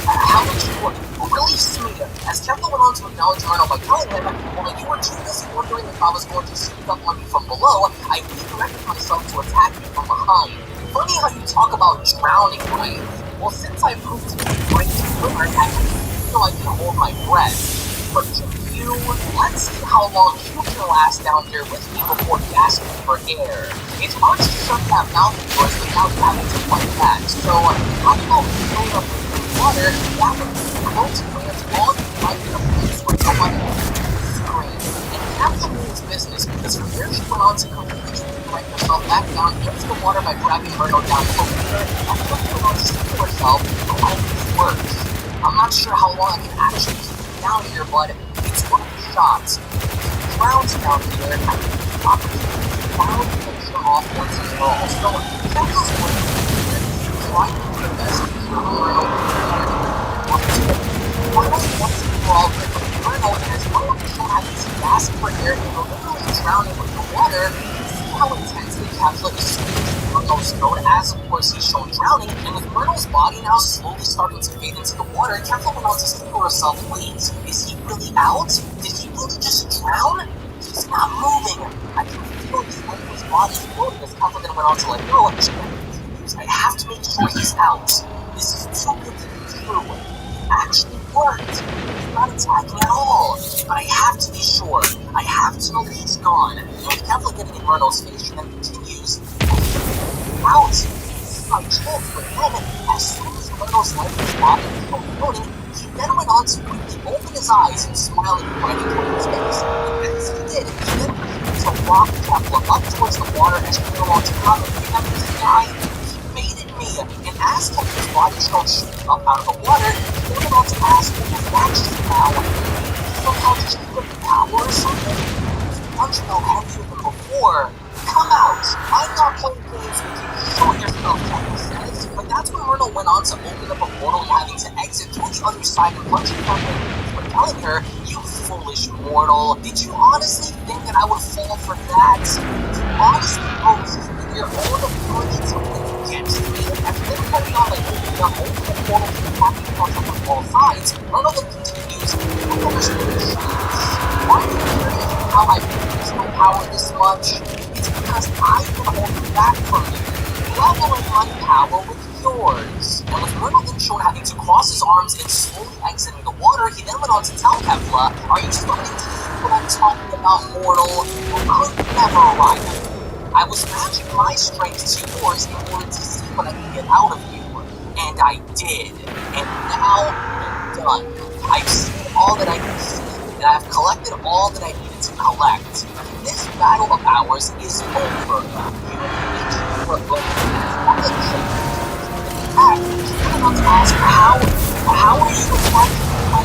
how did you release me? As Kepler went on to acknowledge Myrtle by telling him, while you were too busy wondering if I was going to sneak up on you from below, I redirected myself to attack you from behind. Funny how you talk about drowning, right? Well, since I proved to be a great swimmer, I feel I can hold my breath. But you, let's see how long you can last down here with me before gasping for air. It's hard to shut that mouth of yours without having to fight back. So, how about filling up with water? That would be close plans all you might in a place where nobody can scream. And Kepler means business because from there she went on to completely direct herself back down into the water by dragging Myrtle down over her. And Kepler went on to say to herself, I like these words. I'm not sure how long I can actually keep you down here, but it's worth the shots. If he drowns down here, I think the opportunity to finally finish him off once and for all. So, Kepler's working here, trying to do the best to cure Myrtle once and for all, but Myrtle, as Myrtle is having to gasp for air and literally drowning with the water, see how intensely Kepler is squeezing Myrtle's throat as, of course, he's shown drowning, and with Myrtle's body now slowly starting to fade into the water, Kepler went on to think to herself, wait, is he really out? Did he really just drown? He's not moving. I can feel his lifeless body floating as Kepler then went on to let go, and she continues, I have to make sure he's out. This is too good to be true. It actually worked. He's not attacking at all. But I have to be sure. I have to know that he's gone. And with Kepler getting in Myrtle's face, she then continues, out. This is my chance, but then, as soon as Myrtle's lifeless body was floating, he then went on to quickly open his eyes and smiling right into his face. And as he did, he then proceeded to rock Kepler up towards the water as she went on to comment, Kepler's guy, he made it me. And as Kepler's body started shooting up out of the water, he went on to ask what was actually happening. telling her, "You foolish mortal, did you honestly think that I would fall for that? Did you honestly believe in your own ability to win against me?" After then going on by opening up multiple portals and attacking Kefla from all sides, Myrtle then continues, "I never stood a chance. Why are you curious how I use my power this much? It's because I've been holding back from you, leveling my power with yours." And with Myrtle then shown having to cross his arms and slowly exiting the water, he then went on to tell Kefla, "Are you starting to see what I'm talking about, mortal? You could never ride me. I was matching my strength to yours in order to see what I could get out of you. And I did. And now I'm done. I've seen all that I could see, and I've collected all that I needed to collect. This battle of ours is over. You reached your limit." She went on to ask, how are you attacking my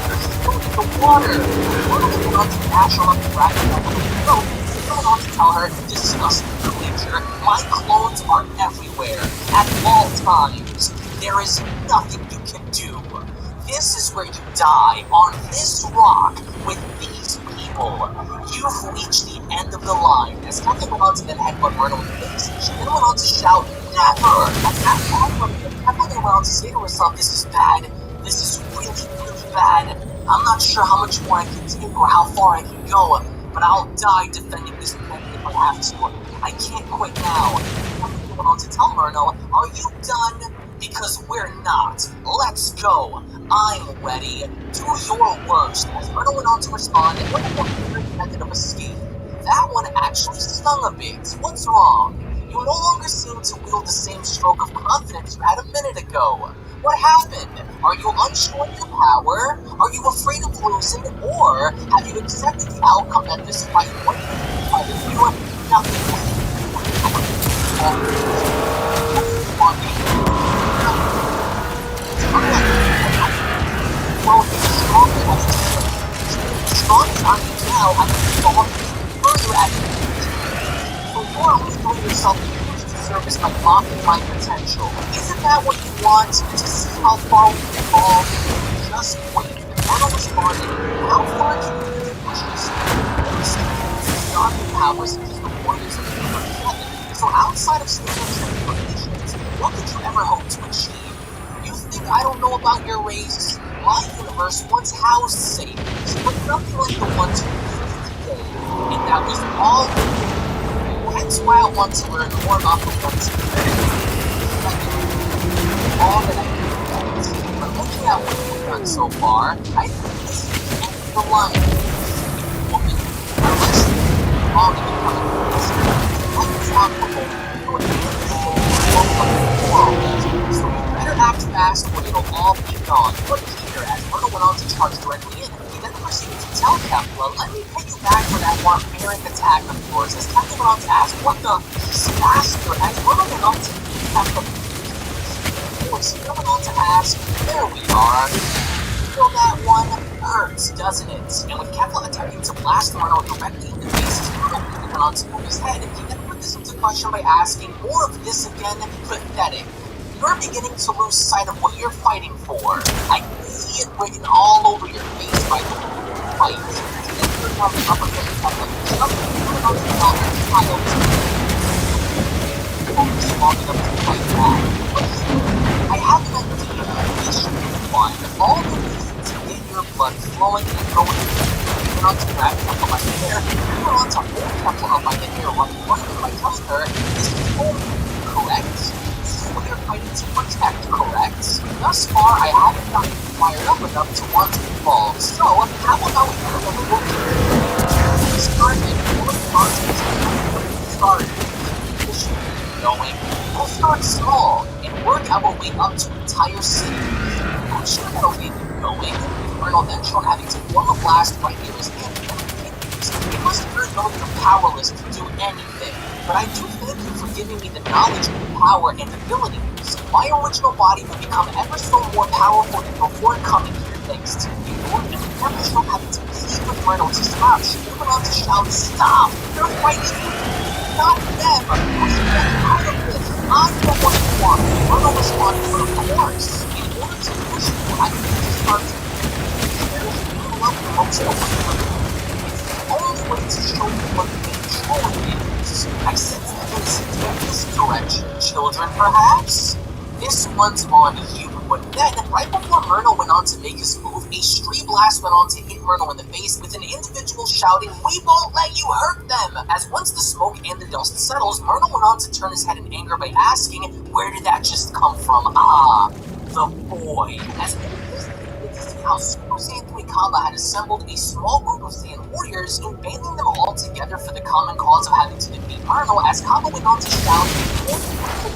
you're still in the water? Myrtle then went on to dash her up and grab her by the throat. He went on to tell her, "Disgusting creature, my clones are everywhere, at all times. There is nothing you can do. This is where you die, on this rock, with these people. You've reached the end of the line." As Kefla went on to then headbutt Myrtle in the face, she then went on to shout, "Never!" At that point, Kefla then went on to say to herself, "This is bad. This is really, really bad. I'm not sure how much more I can take or how far I can go, but I'll die defending this planet if I have to. I can't quit now." Kefla went on to tell Myrtle, "Are you done? Because we're not. Let's go. I'm ready. Do your worst." As Myrtle went on to respond, and with a more clear method of escape. That one actually stung a bit. What's wrong? You no longer seem to wield the same stroke of confidence you had a minute ago. What happened? Are you unsure of your power? Are you afraid of losing? Or have you accepted the outcome that this fight won't be you? Nothing strong as I am now, I can fall further at it. So you're only throwing yourself into service by mocking my potential. Isn't that what you want? To see how far we can fall? Just wait. Myrtle responded, "How far can you push yourself? Beyond your powers is the warriors of the universe heaven. So outside of standards and limitations, what could you ever hope to achieve? You think I don't know about your race? My universe once housed saviors, but nothing like the ones who exist today. And that was all Hence why I want to learn more about the ones who all that I can get. But looking at what you've done so far, I think this is the end of the line. Woman, unless you're wrong in becoming this, unstoppable, you would be the world. So you better act fast or it'll all be gone." But here, as Myrtle went on to charge directly in, he then proceeded to tell Kefla, "Let me pay you back for that barbaric attack of yours." As Kefla went on to ask, "What the? He's faster." As Myrtle went on to Kefla, he went on to ask, "There we are. Feel that one? Hurts, doesn't it?" And with Kefla attempting to blast Myrtle directly in the face, as Myrtle went on to move his head, he then put this into question by asking, "More of this again? Pathetic. You're beginning to lose sight of what you're fighting for. I can see it written all over your face by the fight." And then you're on the upper hand of Kefla, jumping on the counter, child. Focus long enough to fight back. But I have an idea. This should be fun. All the reason to get your blood flowing and going. You went on to grab Kefla by the hair. You went on to hold Kefla up by the hair while you wanted by telling her, "This is home, correct? This is what you're fighting to protect, correct? Thus far, I haven't gotten you fired up enough to want to evolve. So, how about we put a little started? We'll start small and work our way up to entire cities. I'm sure that'll get you going." Myrtle then shown having to form a blast right near his hand. It must hurt knowing you're powerless to do anything, but I do thank you for giving me the knowledge of your power and abilities. My original body will become ever so more powerful than before coming here thanks to you. And Kefla shown having to plead with Myrtle to stop. She then went on to shout, "Stop! You're fighting not them! Push them out of this! I'm the one who won!" Myrtle responded, "But of course, in order to push you, I need to start to cherish you wants to only way to show you what controlling is. I sense the innocence in this direction, children, perhaps? This one's on you. But then, right before Myrtle went on to make his move, a stray blast went on to hit Myrtle in the face with an individual shouting, "We won't let you hurt them!" As once the smoke and the dust settles, Myrtle went on to turn his head in anger by asking, "Where did that just come from?" Ah, the boy. As how Super Saiyan 3 Kaba had assembled a small group of Saiyan warriors and banding them all together for the common cause of having to defeat Myrtle, as Kaba went on to shout,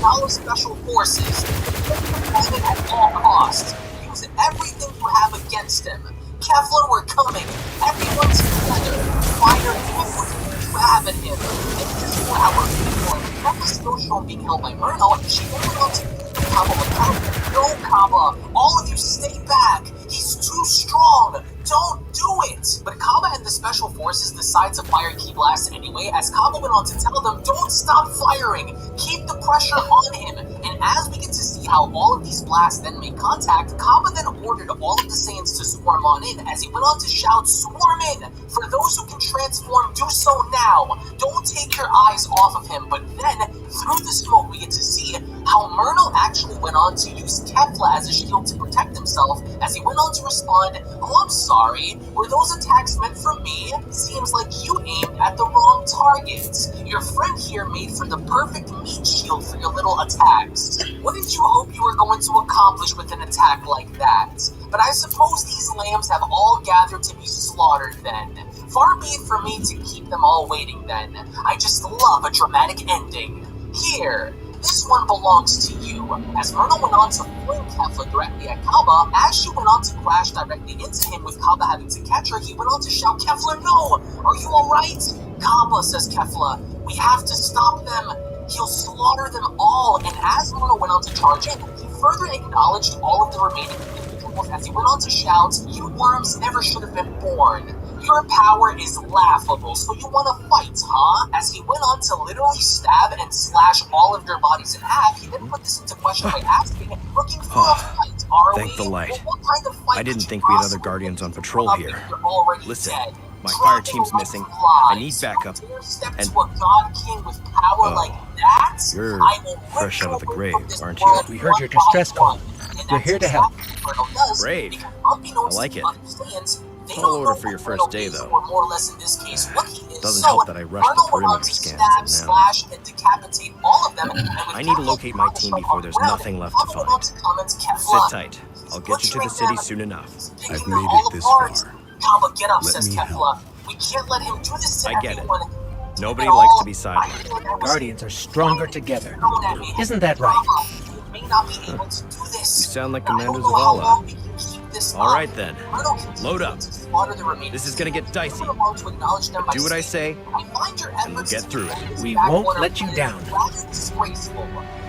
"$1 Special Forces, defend the at all costs. Use everything you have against him. Kefla, we're coming. Everyone together. Fire everything you have at him." And this is our people. Kefla's still shown being held by Myrtle, and she went on to Kaba with "No, Kaba, all of you stay back. He's too strong. Don't do it." But Kaba and the Special Forces decide to fire Ki Blast anyway, as Kaba went on to tell them, "Don't stop firing. Keep the pressure on him." And as we get to see how all of these blasts then make contact, Kaba then ordered all of the Saiyans to swarm on in, as he went on to shout, "Swarm in! For those who can transform, do so now. Don't take your eyes off of him." But then, through the smoke, we get to see how Myrtle actually went on to use Kefla as a shield to protect himself, as he went on to respond, "Oh, I'm sorry. Were those attacks meant for me? Seems like you aimed at the wrong target. Your friend here made for the perfect meat shield for your little attacks. What did you hope you were going to accomplish with an attack like that? But I suppose these lambs have all gathered to be slaughtered then. Far be it for me to keep them all waiting then. I just love a dramatic ending. Here, this one belongs to you." As Myrtle went on to fling Kefla directly at Kaba, as she went on to crash directly into him with Kaba having to catch her, he went on to shout, "Kefla, no! Are you alright?" "Kaba," says Kefla, "we have to stop them. He'll slaughter them all." And as Myrtle went on to charge in, he further acknowledged all of the remaining individuals as he went on to shout, "You worms never should have been born. Your power is laughable, so you want to fight, huh?" As he went on to literally stab and slash all of their bodies in half, he then put this into question by asking, "Looking for a fight, are we? Thank the light. Well, what kind of fight I didn't could think you we had other possibly Guardians on think patrol of here. if you're already Listen, dead? my Drop fire it team's like missing. flies. I need backup. You dare step And- to a god king with power like that? You're I will rip fresh out you of the away grave, from this aren't you? world We heard your one by distress one." call. And We're that's here to help. exactly what Myrtle does, Brave. because unbeknownst I like to it. other Saiyans, they Tall don't order know for your who first Myrtle day, is, though. or more or less in this case, what he is. Doesn't So, help that I rushed the Myrtle went on perimeter to scans, stab, and now- slash, and decapitate all of them. And with I need to Kefla locate my Kaba team shot before on there's the ground, nothing left to Kaba went on find. to comment, Sit "Kefla, tight. he's I'll get you to the butchering city them. soon enough. He's picking I've them made all it this apart." far. "Kaba, get up," Let says me Kefla. "We can't let him do this to I get it. everyone." Nobody At likes all, to be sidelined. I feel like I was Guardians are stronger together. thrown at me. Isn't that right? Kaba, you may not be able to do this. You sound like I don't Commander know how Zavala. long we can keep this All up. right, then. Myrtle continued Load up. to slaughter the remaining This is gonna get Saiyans. dicey. Myrtle wanted to acknowledge them by Do what I saying, say, "I find your and we'll efforts get to through it. defend this We backwater won't let you planet down." rather disgraceful.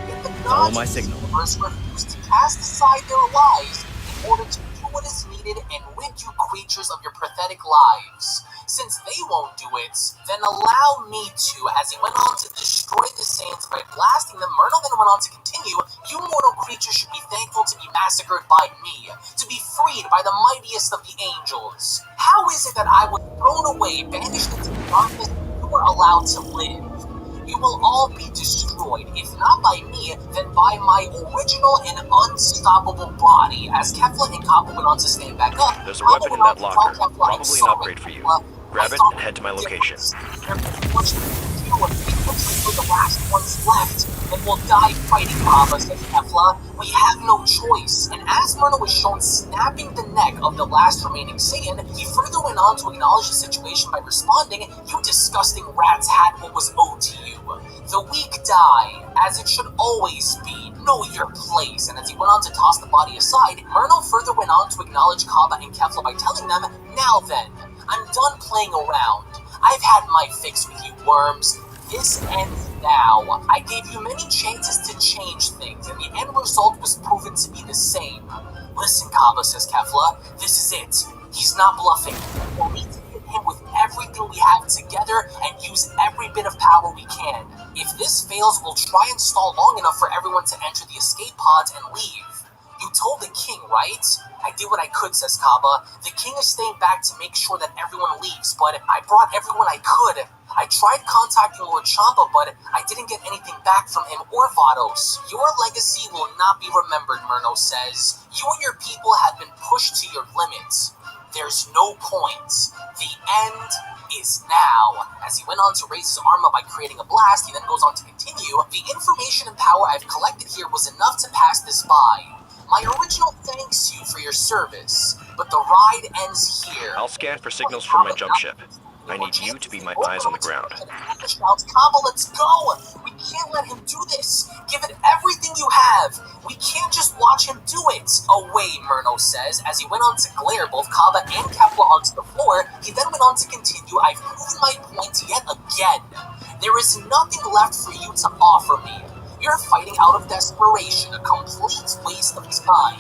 Yet the Follow gods my of the signal. universe refuse to cast aside their lives in order to do what is needed and rid you creatures of your pathetic lives. Since they won't do it, then allow me to." As he went on to destroy the Saiyans by blasting them, Myrtle then went on to continue, "You mortal creatures should be thankful to be massacred by me, to be freed by the mightiest of the angels. How is it that I was thrown away, banished into darkness, and you were allowed to live? You will all be destroyed, if not by me, then by my original and unstoppable body." As Kefla and Kaba went on to stand back up, There's a Kaba weapon in went on that to tell locker. Kefla, "I'm Probably an sorry, upgrade for you. Kefla. Grab I it thought and head to my we could do location." this. There's too much we can do. It looks like we're the last ones left, and we'll die fighting, Kaba," says Kefla. "We have no choice." And as Myrtle was shown snapping the neck of the last remaining Saiyan, he further went on to acknowledge the situation by responding, "You disgusting rats had what was owed to you. The weak die, as it should always be. Know your place." And as he went on to toss the body aside, Myrtle further went on to acknowledge Kaba and Kefla by telling them, "Now then, I'm done playing around. I've had my fix with you worms. This ends now. I gave you many chances to change things, and the end result was proven to be the same. Listen, Kaba," says Kefla, "this is it. He's not bluffing. We'll need to hit him with everything we have together and use every bit of power we can. If this fails, we'll try and stall long enough for everyone to enter the escape pods and leave. You told the king, right? I did what I could, says Kaba. The king is staying back to make sure that everyone leaves, but I brought everyone I could. I tried contacting Lord Champa, but I didn't get anything back from him or Vados. Your legacy will not be remembered, Myrno says. You and your people have been pushed to your limits. There's no point. The end is now. As he went on to raise his arm up by creating a blast, he then goes on to continue. The information and power I've collected here was enough to pass this by. My original thanks you for your service, but the ride ends here. I'll scan for signals from my jump ship. I need you to be my eyes on the ground. Shouts, Kaba, let's go! We can't let him do this! Give it everything you have! We can't just watch him do it! Away, Myrno says, as he went on to glare both Kaba and Kepler onto the floor. He then went on to continue, I've proven my point yet again. There is nothing left for you to offer me. You're fighting out of desperation, a complete waste of time.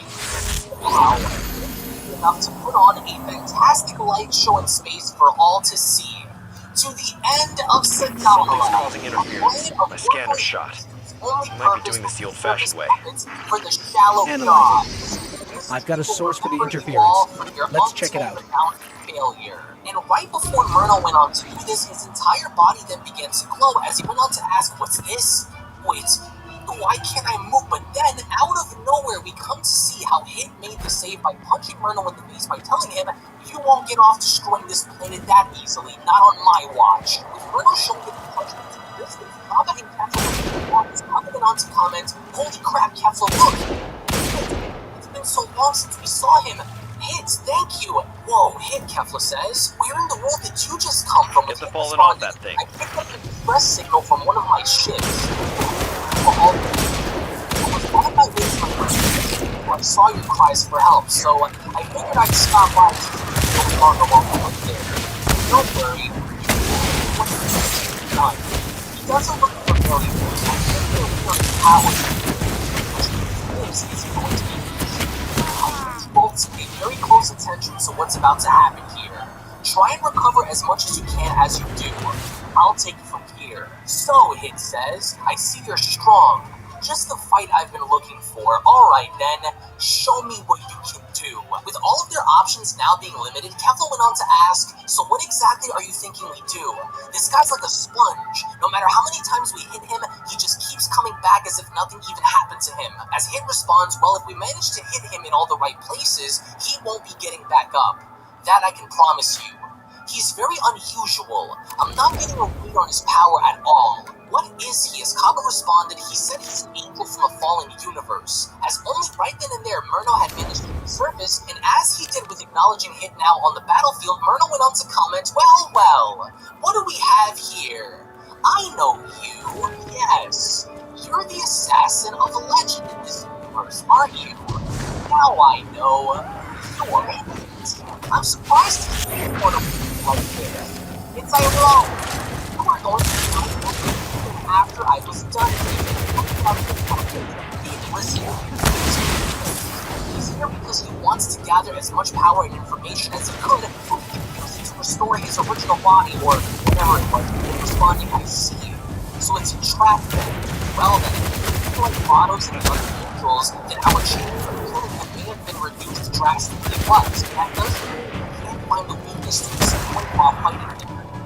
Wow. Enough to put on a fantastic light show in space for all to see. To the end of Something's Sagala. causing interference. My scanner's shot. You might be doing this the old-fashioned way. For the shallow Analyzing. I've got a source for the interference. Let's check it out. Failure. And right before Myrno went on to do this, his entire body then began to glow as he went on to ask, what's this? Wait, why can't I move? But then, out of nowhere, we come to see how Hit made the save by punching Myrno in the face by telling him, you won't get off destroying this planet that easily, not on my watch. With Myrno showing that he punched into the distance, Kaba and Kefla went on to comment, holy crap, Kefla, look! It's been so long since we saw him. Hit, thank you. Whoa, Hit, Kefla says. Where in the world did you just come from? Get the falling off that thing. I picked up an express signal from one of my ships. I was on my way to my first mission before I saw your cries for help, so I figured I'd stop by to see what's going on while I'm up there. Don't worry. He doesn't look familiar. I think he'll be power. This is going to be both pay very close attention to what's about to happen here. Try and recover as much as you can as you do. I'll take it from here. So, Hit says, I see you're strong. Just the fight I've been looking for. Alright then, show me what you can do. With all of their options now being limited, Kefla went on to ask, so what exactly are you thinking we do? This guy's like a sponge. No matter how many times we hit him, he just keeps coming back as if nothing even happened to him. As Hit responds, well, if we manage to hit him in all the right places, he won't be getting back up. That I can promise you. He's very unusual. I'm not getting a read on his power at all. What is he? As Kaba responded, he said he's an angel from a fallen universe. As only right then and there, Myrno had managed to resurface, and as he did with acknowledging Hit now on the battlefield, Myrno went on to comment, well, what do we have here? I know you. Yes. You're the assassin of a legend in this universe, aren't you? Now I know. You're Hit. I'm surprised to see you want to be like this. It's ironic. You were going to be after I was done he's here because he wants to gather as much power and information as he could so he can use it to restore his original body or whatever it was. Responding, I see you. So it's a trap then. Well then, if you feel like Vados and the other angels, then our chances of killing him may have been reduced drastically. But that doesn't mean you can't find the weakness to this point while fighting him.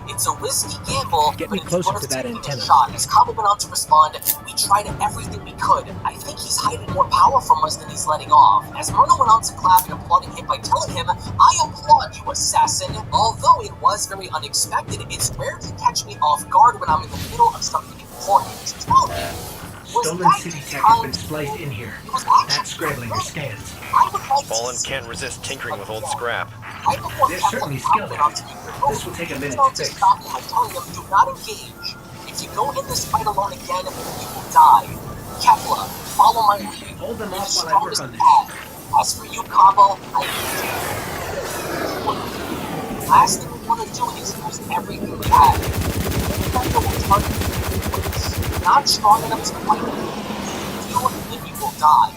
It's a risky gamble, Get but me it's closer worth to that taking antenna. a shot. As Kaba went on to respond, we tried everything we could. I think he's hiding more power from us than he's letting off. As Myrno went on to clap and applauding him by telling him, I applaud you, assassin. Although it was very unexpected, it's rare to catch me off guard when I'm in the middle of something important. Tell me, was Stolen that city tech time has been spliced in here. It was actually That's scrambling your scans. I would like Fallen to see can't resist tinkering with old scrap. right before They're Kefla certainly popped skilled on at to it. me for This will take a minute to to fix. stop him by telling him, do not engage. If you go in this fight alone again, you will die. Kefla, follow my lead. Hold them You're off the while I work strongest on we this. have. As for you, Cabo, I need you. Last thing we want to do is lose everything we have. Kefla will target you. You're not strong enough to fight him. If you then you will die.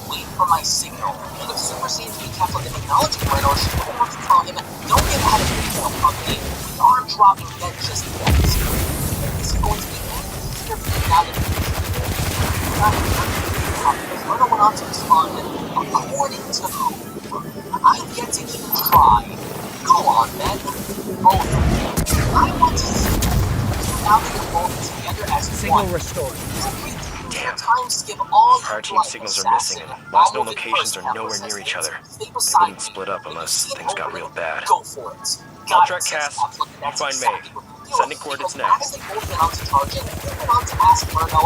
Wait for my signal. And with Super Saiyan 3 Kefla then acknowledging Myrno, she will want to tell him, don't get ahead of yourself, puppy. We aren't dropping dead just yet. This is going to be easier for you now that Myrno went on to respond, According to who? I've yet to even try. Go on, then. Both of you. I want to see you now that you're both together as Signal one. restored. Damn. Time skip all Our you team like, signals are assassin. missing, and last known I'll move it locations first, are Kepler nowhere says near each Hint. other. Stay They beside wouldn't me. split up When you unless see an things got opening, real bad. go for it. I'll Got track it, says Cass. Kepler, and You that's find May. exactly what you do. Sending coordinates Because now. as they both went on to target, they went on to ask Murno,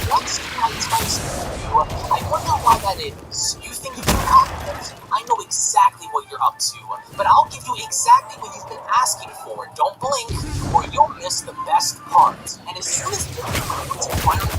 "What's my time skip do? I wonder why that is. You think you can copy it? I know exactly what you're up to, but I'll give you exactly what you've been asking for. Don't blink, or you'll miss the best part." And as soon as they were able to finally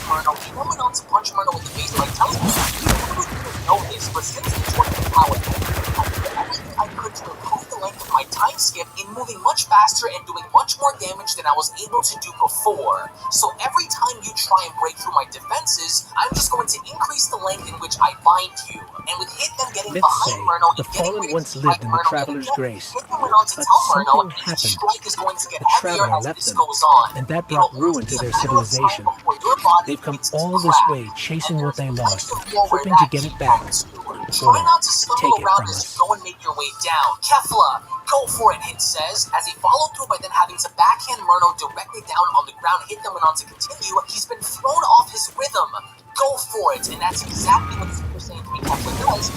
Murno, he then went on to punch Murno in the face by telling him, "I didn't know this, but since the 20th power, I did everything I could to improve the length of my time skip in moving much faster and doing much more damage than I was able to do before. So every time you try and break through my defenses, I'm just going to increase the length in which I bind you." And with Hit then getting Myths behind say Murno the and getting fallen ready once to strike lived in the Murno yet Traveler's again, Grace. Hit then went on to But tell Murno something each happened. strike is going to get The heavier Traveler as left this them, goes on. and that It'll brought only ruin be to a their matter of time civilization. before your body They've come begins to all this crack. way chasing And what they there's lost, plenty of more where hoping to that get it can back. come to. Try Or not to stumble take it around from as you us. go and make your way down. Kefla, go for it, Hit says. As he followed through by then having to backhand Murno directly down on the ground, Hit then went on to continue. He's been thrown off his rhythm. Go for it, and that's exactly what Super Saiyan 3 Kefla does.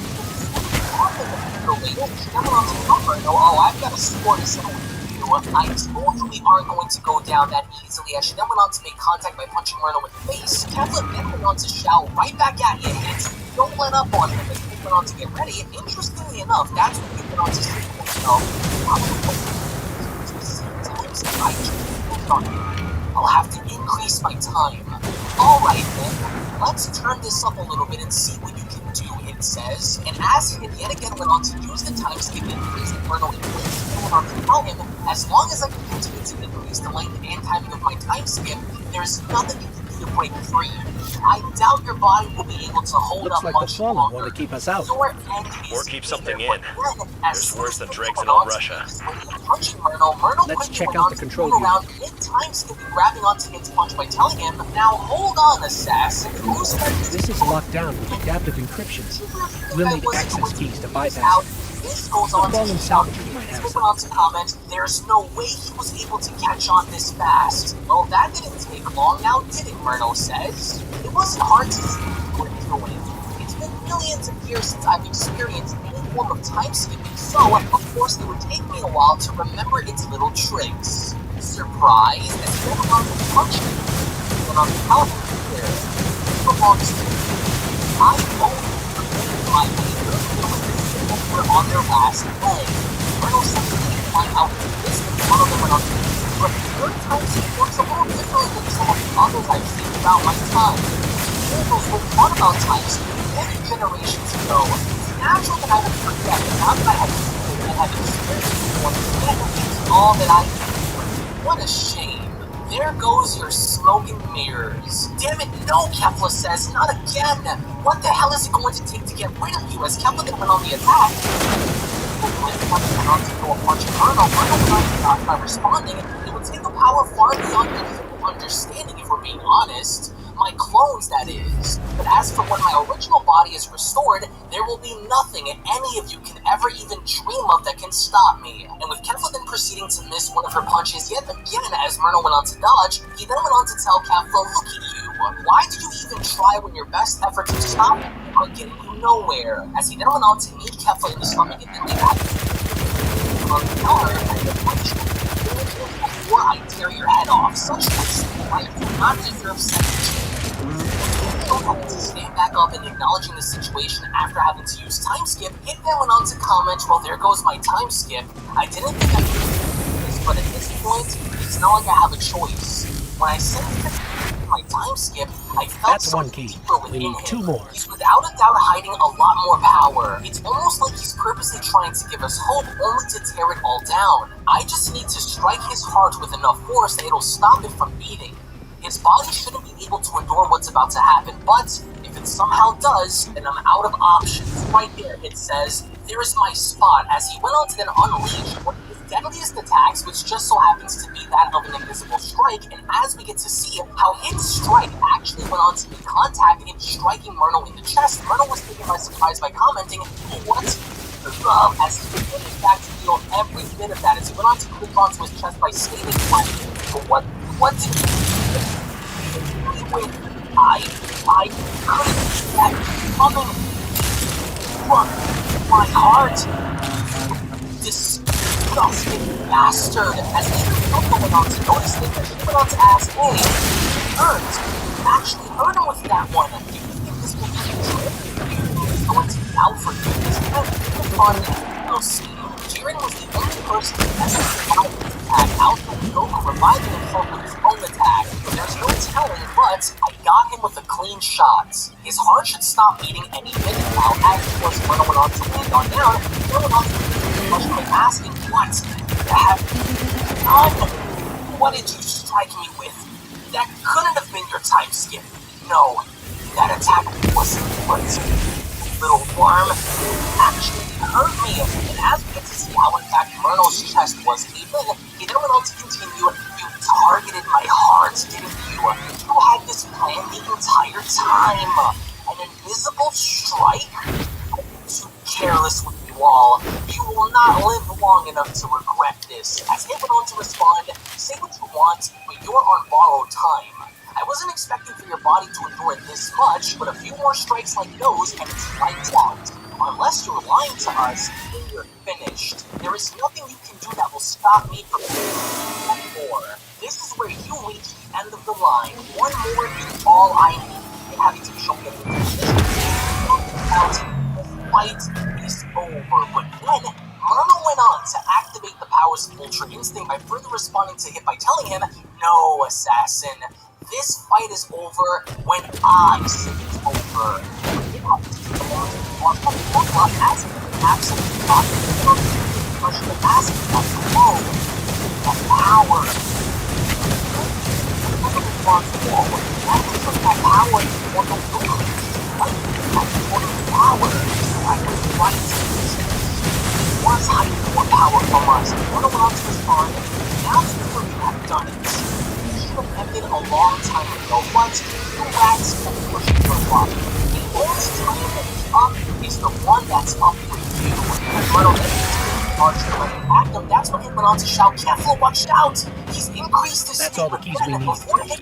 Later, she then went on to tell Murno, "Oh, I've got a score to settle with you. I told you we aren't going to go down that easily," as she then went on to make contact by punching Murno in the face. Kefla then went on to shout right back at you, Hit. Don't let up on him, and he went on to get ready. Interestingly enough, that's when he went on to say to himself, "I'll have to increase my time." Alright then, let's turn this up a little bit and see what you can do, Hit says. And as Hit yet again went on to use the time skip increase in Murno in place, he went on to tell him, "As long as I can continue to increase the length and timing of my time skip, there's nothing you can do to break free. I doubt your body will be able to hold Looks up like the much Fallen longer. want to keep us out. Your end Or is keep near." something But in. then, as There's soon worse as than Hit dregs went in old on to Russia. make his way to punching Murno Let's quickly check went out on the to control move around unit. mid-time skipping, grabbing onto Hit's punch by telling him, "Now hold on, assassin. Who's This is locked down with adaptive encryption. We'll need access keys to bypass out?" it. This goes The on to Fallen shout. salvagers might have Went some. on to comment, "There's no way he was able to catch on this fast." Well, that didn't take long now, did it, Murno says. It wasn't hard to see what he was doing. It's been millions of years since I've experienced any form of time skipping, so of course it would take me a while to remember its little tricks. Surprise, as he went on to punch me. Went on to tell him here. Belongs to me. I only remember my were on their last leg. Murno said he didn't find out this was one of them went on to but your time skip works a little differently than some of the others I've seen throughout my time. Miracles were thought about time skip many generations ago. It's natural that I would forget, but now that I have seen it and have experienced it once again, it's all that I can do. What a shame. There goes your smoke and mirrors. Damn it, no, Kefla says, not again. What the hell is it going to take to get rid of you? As Kefla then went on the attack, by responding, it would take a power far beyond your simple understanding, if we're being honest. My clones, that is. But as for when my original body is restored, there will be nothing any of you can ever even dream of that can stop me. And with Kefla then proceeding to miss one of her punches yet again as Murno went on to dodge, he then went on to tell Kefla, "Look at you. Why did you even try when your best efforts to stop me are getting you nowhere?" As he then went on to meet Kefla in the stomach and then leave out. Tell her, before I tear your head off, such life do not deserve such to stand back up and acknowledging the situation after having to use time skip, Hit then went on to comment, "Well, there goes my time skip. I didn't think I could do this, but at this point, it's not like I have a choice. When I sensed my time skip, I felt That's one key. We need two more. He's without a doubt hiding a lot more power. It's almost like he's purposely trying to give us hope, only to tear it all down. I just need to strike his heart with enough force that it'll stop it from beating. His body shouldn't be able to endure what's about to happen, but if it somehow does, then I'm out of options." Right there, it says, "There's my spot," as he went on to then unleash one of his deadliest attacks, which just so happens to be that of an invisible strike, and as we get to see how Hit's strike actually went on to make contact in begins striking Myrtle in the chest, Myrtle was taken by surprise by commenting, "What?" As he did in fact feel every bit of that, as he went on to click onto his chest by stating, what did you with? I couldn't see that coming from my heart. Disgusting bastard. As April went on to notice it, she went on to ask, "Hey, hurt. You actually hurt him with that one. Do you think this will be a trip? He's going to be out for years." Upon we'll see. Jiren was the only person who ever survived this attack outside of Goku reviving himself with his own attack. There's no telling, but I got him with a clean shot. His heart should stop beating any minute now, as of course Myrtle went on to land on down, no one else was asking, "What have you done? What did you strike me with? That couldn't have been your time skip. No, that attack wasn't what little worm actually hurt me." And as we get to see how in fact Myrtle's chest was even, he then went on to continue, "You targeted my heart, didn't you? You had this plan the entire time. An invisible strike? I'm too careless with you all. You will not live long enough to regret this." As he went on to respond, "Say what you want, but you're on borrowed time. I wasn't expecting for your body to endure this much, but a few more strikes like those and it's lights out. Unless you're lying to us, then you're finished. There is nothing you can do that will stop me from doing more. This is where you reach the end of the line. One more is all I need." And having to show me the fight is over. But then Myrtle went on to activate the powers of Ultra Instinct by further responding to him by telling him, "No, assassin. This fight is over when I say it's over." As absolutely the mask of the world, the power. That power for the power. I was right. Was hiding more power from us. What allowed to respond? Now that you have done it. Have ended a long time ago, but the rats will push you for luck. The only time that is up is the one that's up for you. And Myrtle that's when he went on to shout, "Careful, watch out! He's increased his That's all the keys we need.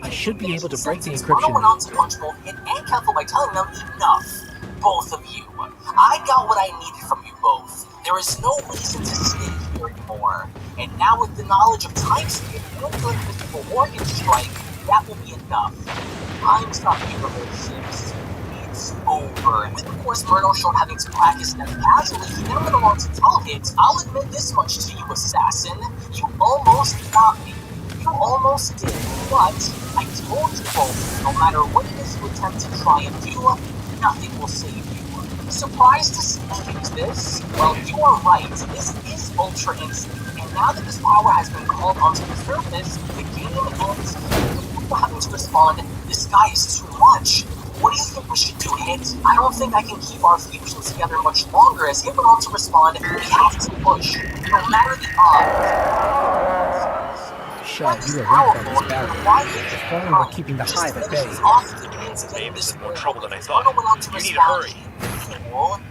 I should be able to break the encryption Myrtle went on to punch both Hit and Careful by telling them, "Enough, both of you. I got what I needed from you both. There is no reason to stay here anymore. And now with the knowledge of time skip and the invisible organ strike, that will be enough. Time's not durable, 6. It's over." And with of course Myrtle shown having to practice them casually, he then went along to tell Hit, "I'll admit this much to you, assassin. You almost got me. You almost did. But I told you both, no matter what it is you attempt to try and do, nothing will save you. Surprised to see this? Well, you are right. This is Ultra Instinct. And now that this power has been called onto the surface, the game ends with people having to respond, 'This guy is too much. What do you think we should do, Hit? I don't think I can keep our fusions together much longer." As Hit went on to respond, "We have to push, no matter the odds." Shaw, you were right about this barrier. The Fallen were keeping the Hive at bay. Davis is in more trouble than I thought. You need to hurry.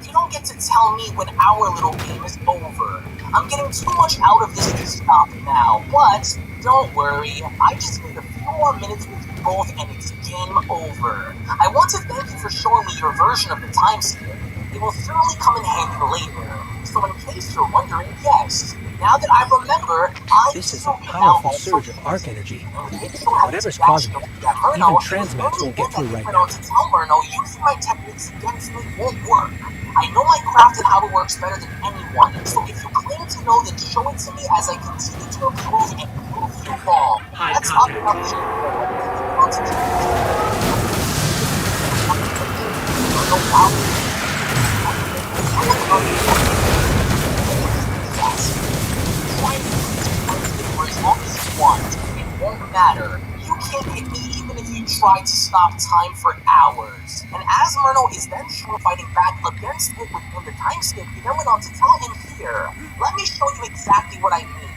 You don't get to tell me when our little game is over. I'm getting too much out of this to stop now, but don't worry, I just need a few more minutes with you both and it's game over. I want to thank you for showing me your version of the time skip. It will certainly come in handy later. So in case you're wondering, yes, now that I remember, This is a powerful surge of arc energy. Whatever's causing it, even transmats won't get through right now. To tell Myrtle, using my techniques against me won't work. I know my craft and how it works better than anyone, so if you claim to know, then show it to me as I continue to improve and prove you wrong. High Let's contact. It won't matter. You can't hit me even if you try to stop time for hours. And as Myrtle is then shown fighting back against it within the time skip, he then went on to tell him, "Here, let me show you exactly what I mean.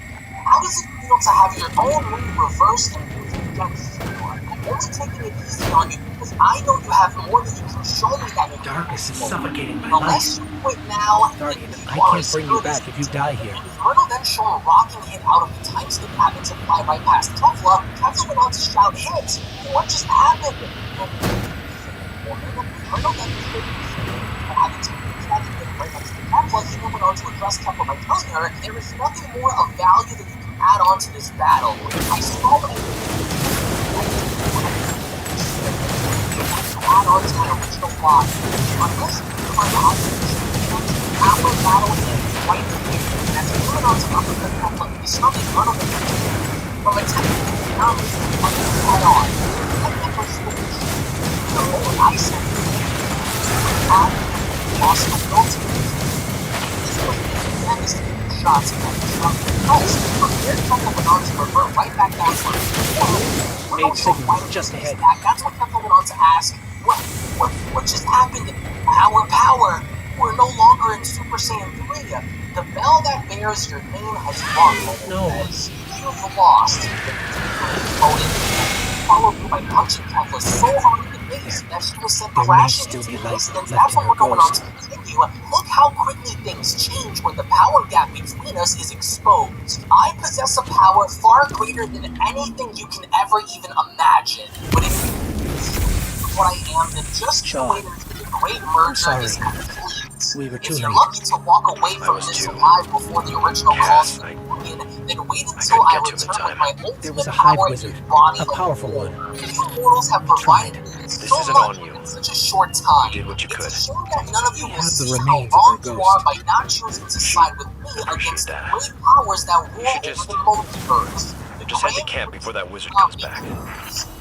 How does it feel able to have your own way reversed and used against you. I'm only taking it easy on you because I know you have more that you can show me that you Darkness is suffocating my unless life. you quit now, Guardian, then I you are can't as bring you good as back if you die here. with Myrtle then showing rocking hit out of the time skip having to fly right past Kefla, Kefla went on to shout, "Hit! What just happened?" And woman, Myrtle then having to reach out and get right next to Kefla, he then went on to address Kefla by telling her, "There is nothing more of value that you can add on to this battle. I saw what I add on to my original plot. Unless you find out our battle ends right here. As he went on to uppercut Kefla, he summoned one of them from attacking down head on. And never switched. The whole ice and lost the will to this was devastating shots and pulse. From there, Kefla went on to revert right back down to her. Main signal is just ahead. That's what Kefla went on to ask. What just happened? Our power. We're no longer in Super Saiyan 3. The bell that bears your name has rung. No. As you've lost. Followed by punching Kefla so hard in the face that she was sent There may crashing still into be the light distance. left That's in when her we're going on ghost. to continue. Look how quickly things change when the power gap between us is exposed. I possess a power far greater than anything you can ever even imagine. But if what I am, then just you wait until the great merger is complete. We were too If you're late. lucky to walk away I from was this too. alive before the original calls Cass, for union, then wait I until couldn't I get to him in return with time. my There was ultimate a hive power in wizard, your body a like powerful before. one. You mortals have We tried. provided me with This so isn't much on you. in such a short time. You did what you It's could. a shame that none of you We will have the see how remains of wrong her you are ghost. by not choosing to Shoot. side with me I appreciate against the that. great powers that You rule should over just the multiverse. The head to grand camp before that wizard not comes back.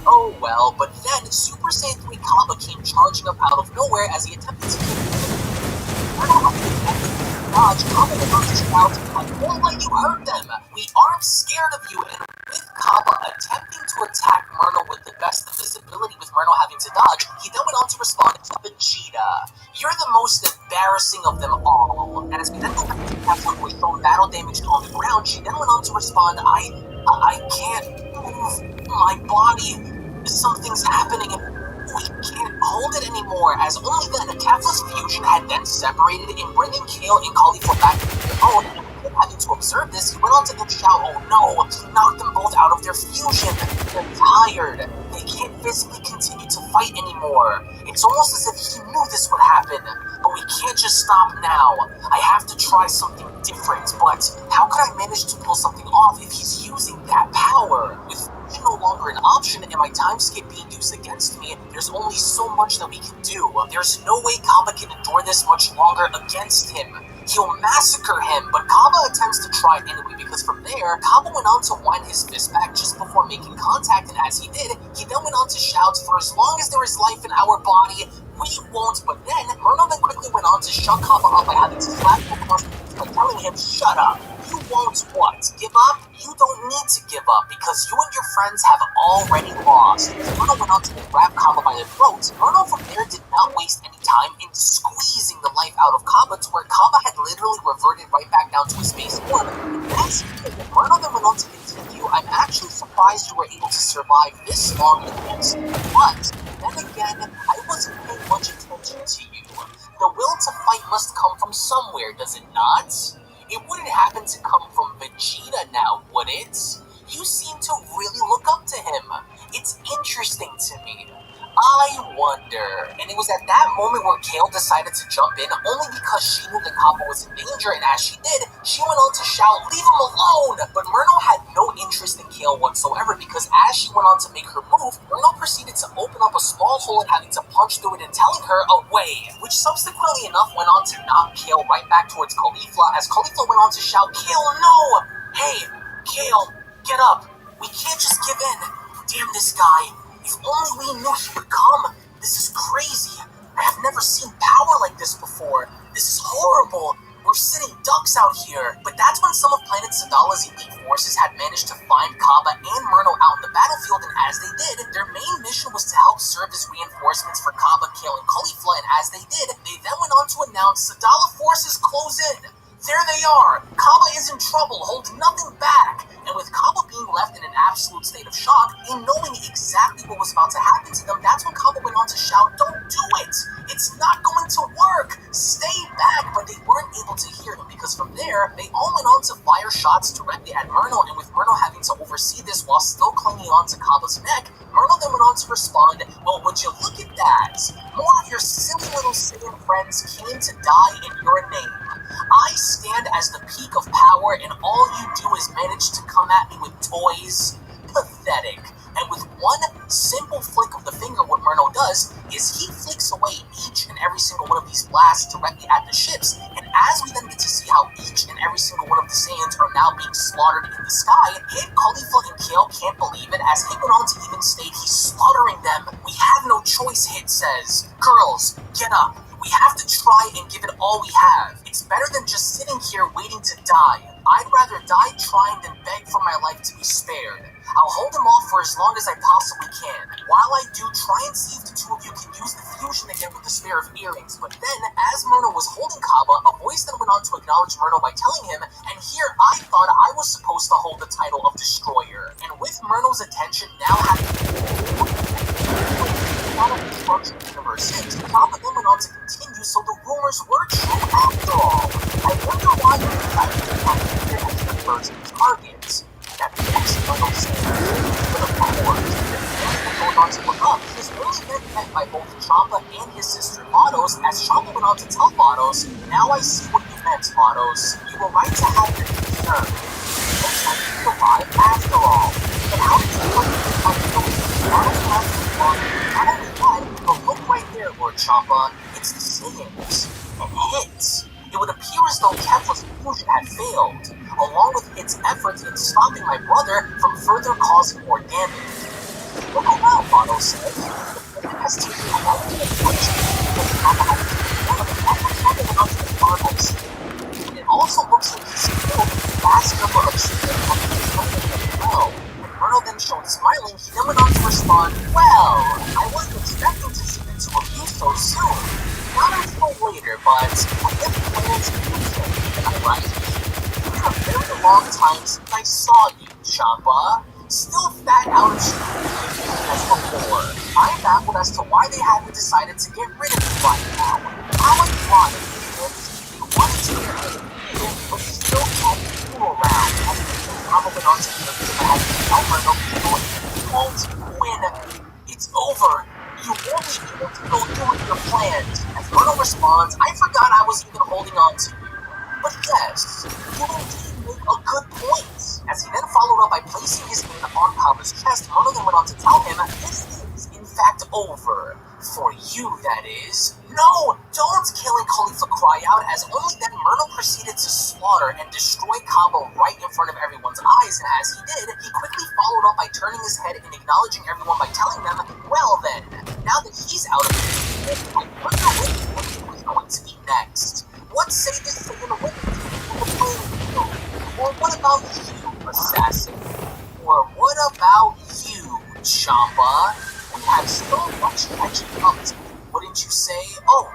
Oh well, but then Super Saiyan 3 Kaba came charging up out of nowhere as he attempted to kill Dodge, Kaba went on to shout, "I won't let you hurt them! We aren't scared of you!" And with Kaba attempting to attack Myrtle with the best invisibility with Myrtle having to dodge, he then went on to respond to Vegeta. "You're the most embarrassing of them all." And as we then go back to Kefla, who was shown battle damage on the ground, she then went on to respond, I can't move my body. Something's happening. We can't hold it anymore." As only then Kefla's fusion had then separated in bringing Kale and Caulifla back to their own. Having to observe this, he went on to then shout, "Oh no, knock them both out of their fusion. They're tired. They can't physically continue to fight anymore." It's almost as if he knew this would happen. But we can't just stop now. I have to try something different. But how could I manage to pull something off if he's using that power? With fusion no longer an option and my time skip being used against me, there's only so much that we can do. There's no way Kaba can endure this much longer against him. He'll massacre him, but Kaba attempts to try anyway because from there, Kaba went on to wind his fist back just before making contact, and as he did, he then went on to shout, "For as long as there is life in our body, we won't." But then, Myrtle then quickly went on to shut Kaba up by having to slap him across the face by telling him, "Shut up. You won't what? Give up? You don't need to give up because you and your friends have already lost." Myrtle went on to grab Kaba by the throat. Myrtle from there did not waste any time in squeezing the life out of Kaba to where Kaba had literally reverted right back down to his base form. As Myrtle then went on to continue, "I'm actually surprised you were able to survive this long against me, but then again, I wasn't paying much attention to you. The will to fight must come from somewhere, does it not? It wouldn't happen to come from Vegeta now, would it? You seem to really look up to him. It's interesting to me. I wonder." And it was at that moment where Kale decided to jump in, only because she knew that Kaba was in danger, and as she did, she went on to shout, "Leave him alone!" But Myrtle had no interest in Kale whatsoever, because as she went on to make her move, Myrtle proceeded to open up a small hole and having to punch through it and telling her away, which subsequently enough went on to knock Kale right back towards Caulifla, as Caulifla went on to shout, "Kale, no! Hey, Kale, get up! We can't just give in. Damn this guy. If only we knew he would come. This is crazy. I have never seen power like this before. This is horrible. We're sitting ducks out here." But that's when some of Planet Sadala's elite forces had managed to find Kaba and Myrtle out in the battlefield, and as they did, their main mission was to help serve as reinforcements for Kaba, Kale, and Caulifla, and as they did, they then went on to announce, "Sadala forces close in. There they are. Kaba is in trouble. Hold nothing back." And with Kaba left in an absolute state of shock, and knowing exactly what was about to happen to them, that's when Kaba went on to shout, "Don't do it! It's not going to work! Stay back!" But they weren't able to hear him, because from there, they all went on to fire shots directly at Myrno, and with Myrno having to oversee this while still clinging on to Kaba's neck, Myrno then went on to respond, "Well, would you look at that? More of your silly little Saiyan friends came to die in your name. I stand as the peak of power, and all you do is manage to come at me with toys? Pathetic." And with one simple flick of the finger, what Myrno does is he flicks away each and every single one of these blasts directly at the ships, and as we then get to see how each and every single one of the Saiyans are now being slaughtered in the sky, Hit, Khalifa, and Kale can't believe it, as Hit went on to even state he's slaughtering them. "We have no choice," Hit says. "Girls, get up. We have to try and give it all we have. It's better than just sitting here waiting to die. I'd rather die trying than beg for my life to be spared. I'll hold them off for as long as I possibly can. While I do, try and see if the two of you can use the fusion again with the spare of earrings." But then, as Myrno was holding Kaba, a voice then went on to acknowledge Myrno by telling him, "And here I thought I was supposed to hold the title of Destroyer." And with Myrno's attention now having universe, Kaba then went on to continue, "So the rumors were true after all. I wonder why you decided to come here as the first target." That next Myrno said, "But of course, the fans were going on to look up. He was only then met by both Champa and his sister Vados, as Champa went on to tell Vados, 'Now I see what you meant, Vados. You were right to have your concern. Looks like you survived after all. But how did you want to become Vados has responded, not only that, but look right there, Lord Champa. It's the Saiyans. And Hit. It would appear as though Kefla's fusion had failed, along with its efforts in stopping my brother from further causing more damage. Look around," Vados says. "The Saiyans has taken a lot of damage, but Champa has taken one of them, and Champa went on to respond by saying, and it also looks like he's killed a vast number of Saiyans as well." When Myrno then showed smiling, he then went on to respond, "Well, I wasn't expecting to see the two of you so soon. Not until later, but I guess plans do change, am I right? It's been a very long time since I saw you, Champa. Still fat out of shape as before. I'm baffled as to why they haven't decided to get rid of you by now. How ironic, they wanted to get rid of you, but still can't you around." As they probably went on to tell Myrno you won't win. It's over. You won't be able to go through with your plans. As Myrno responds, "I forgot I was even holding on to you. But yes, you indeed make a good point." As he then followed up by placing his hand on Kaba's chest, Myrno then went on to tell him, "This is, in fact, over. For you, that is." "No, don't!" Kale and Khalifa cry out, as only then Myrno proceeded to slaughter and destroy Kaba right in front of everyone's eyes, and as he did, he quickly followed up by turning his head and acknowledging everyone by telling them, "Well then, now that he's out of it, I wonder what he was going to be next. What say this Saiyan women in the playing field? Or what about you, Assassin? Or what about you, Champa? We have so much catching up to, wouldn't you say? Oh,